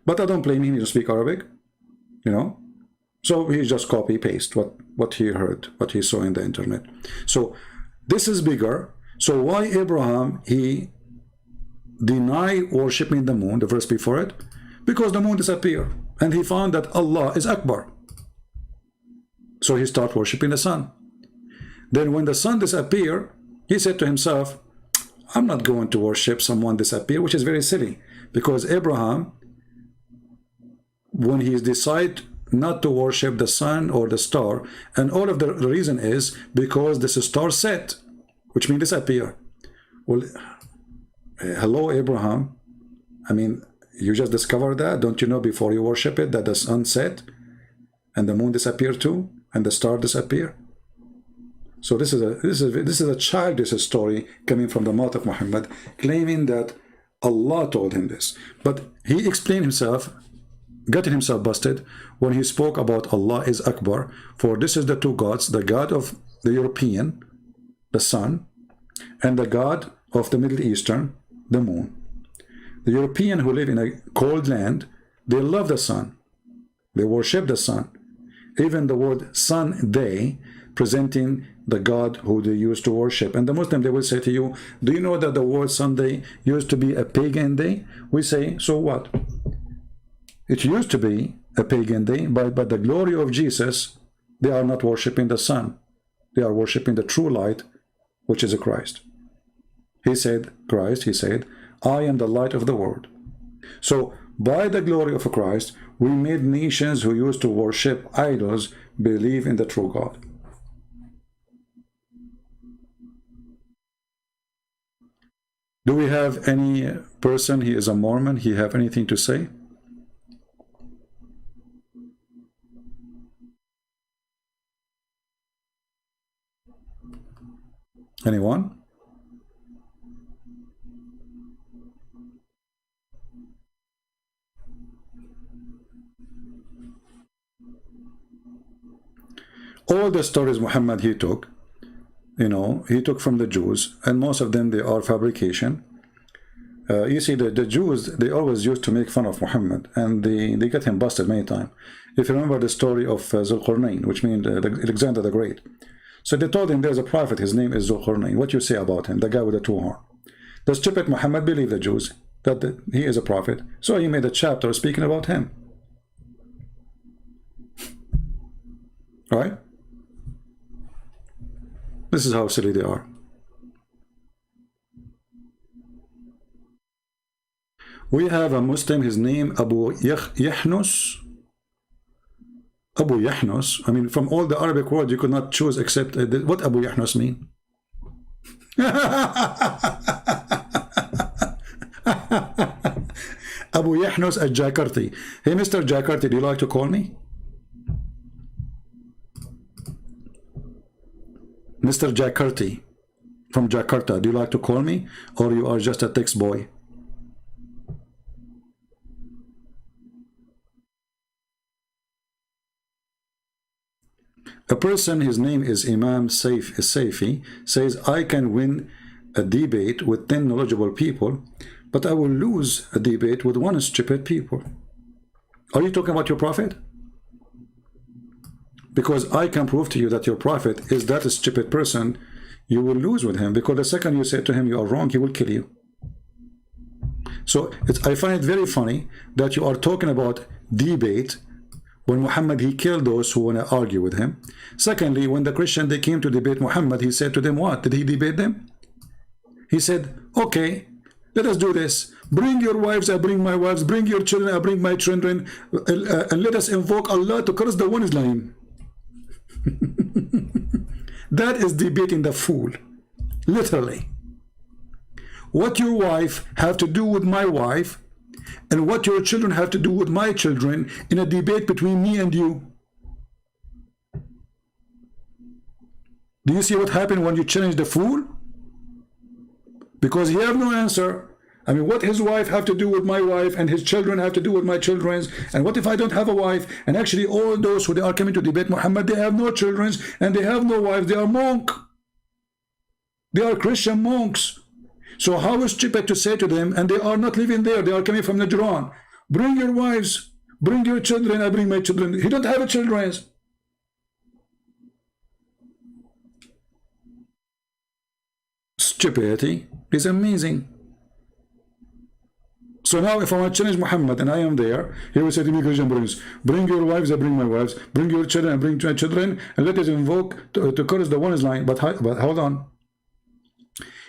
But I don't blame him to speak Arabic, you know. So he just copy paste what he heard, what he saw in the internet. So this is bigger. So why Abraham, he denied worshiping the moon, the verse before it? Because the moon disappeared and he found that Allah is Akbar. So he started worshiping the sun. Then when the sun disappeared, he said to himself, I'm not going to worship someone disappear, which is very silly. Because Abraham, when he decided not to worship the sun or the star, and all of the reason is because this star set, which means disappear. Well, hello Abraham, I mean, you just discovered that. Don't you know before you worship it that the sun set and the moon disappeared too and the star disappear? So this is a childish story coming from the mouth of Muhammad, claiming that Allah told him this. But he explained himself, getting himself busted when he spoke about Allah is Akbar. For this is the two gods, the God of the European, the sun, and the God of the Middle Eastern, the moon. The European who live in a cold land, they love the sun. They worship the sun. Even the word sun day, presenting the God who they used to worship. And the Muslim, they will say to you, do you know that the word Sunday used to be a pagan day? We say, so what? It used to be a pagan day, but the glory of Jesus, they are not worshiping the sun. They are worshiping the true light, which is a Christ. He said, Christ, he said, I am the light of the world. So by the glory of Christ, we made nations who used to worship idols believe in the true God. Do we have any person, he is a Mormon, he have anything to say? Anyone? All the stories Muhammad he took, he took from the Jews, and most of them, they are fabrication. You see, the Jews, they always used to make fun of Muhammad, and they got him busted many times. If you remember the story of Zulqarnain, which means Alexander the Great. So they told him there's a prophet, his name is Zulqarnain. What you say about him, the guy with the two horns? The stupid Muhammad believed the Jews that he is a prophet, so he made a chapter speaking about him. Right? This is how silly they are. We have a Muslim, his name Abu Yahnus. Abu Yahnus. I mean, from all the Arabic words, you could not choose except what Abu Yahnus mean. Abu Yahnus al-Jakarti. Hey, Mr. Jakarti, do you like to call me? Mr. Jakarti from Jakarta, do you like to call me, or you are just a text boy? A person, his name is Imam Saifi, says, I can win a debate with 10 knowledgeable people, but I will lose a debate with one stupid people. Are you talking about your prophet? Because I can prove to you that your prophet is that stupid person, you will lose with him, because the second you say to him you are wrong, he will kill you. So I find it very funny that you are talking about debate when Muhammad, he killed those who want to argue with him. Secondly, when the Christian, they came to debate Muhammad, he said to them what? Did he debate them? He said, okay, let us do this. Bring your wives, I bring my wives. Bring your children, I bring my children. And let us invoke Allah to curse the one Islam. That is debating the fool, literally. What your wife have to do with my wife, and what your children have to do with my children in a debate between me and you. Do you see what happened when you challenge the fool? Because he have no answer. I mean, what his wife have to do with my wife, and his children have to do with my children's, and what if I don't have a wife? And actually all those who they are coming to debate Muhammad, they have no children and they have no wives. They are monk. They are Christian monks. So how is stupid to say to them, and they are not living there, they are coming from Najran, bring your wives, bring your children, I bring my children. He don't have a children. Stupidity is amazing. So now if I want to challenge Muhammad and I am there, he will say to me, Christian brothers, bring your wives, I bring my wives, bring your children, I bring my children, and let us invoke to curse the one is lying. But hold on.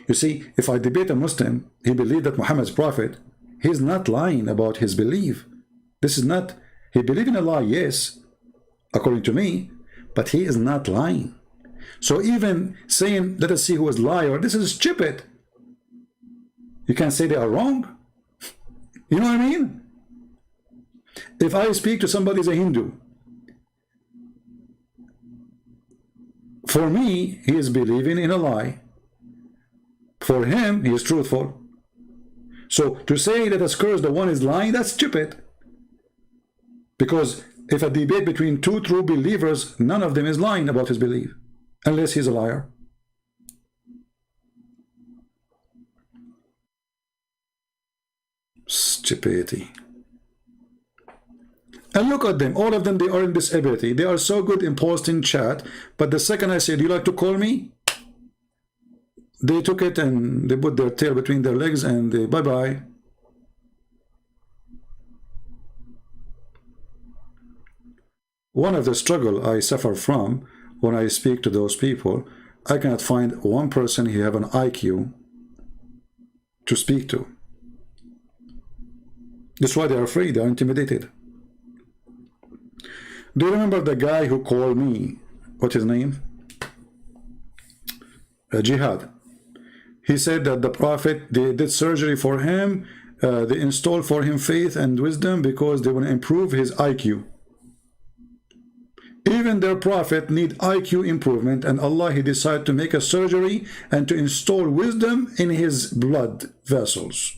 You see, if I debate a Muslim, he believes that Muhammad is prophet, he's not lying about his belief. This is not, he believes in a lie, yes, according to me, but he is not lying. So even saying, let us see who is liar, this is stupid. You can't say they are wrong. You know what I mean? If I speak to somebody who's a Hindu, For me, he is believing in a lie. For him, he is truthful. So to say that a scourge, the one is lying, that's stupid. Because if a debate between two true believers, none of them is lying about his belief, unless he's a liar. Stupidity. And look at them, all of them, they are in this ability. They are so good in posting chat, but the second I say, do you like to call me? They took it and they put their tail between their legs and they bye-bye. One of the struggle I suffer from when I speak to those people, I cannot find one person who have an IQ to speak to. That's why they are afraid, they are intimidated. Do you remember the guy who called me? What's his name? Jihad. He said that the Prophet, they did surgery for him, they installed for him faith and wisdom because they want to improve his IQ. Even their Prophet need IQ improvement, and Allah, he decided to make a surgery and to install wisdom in his blood vessels.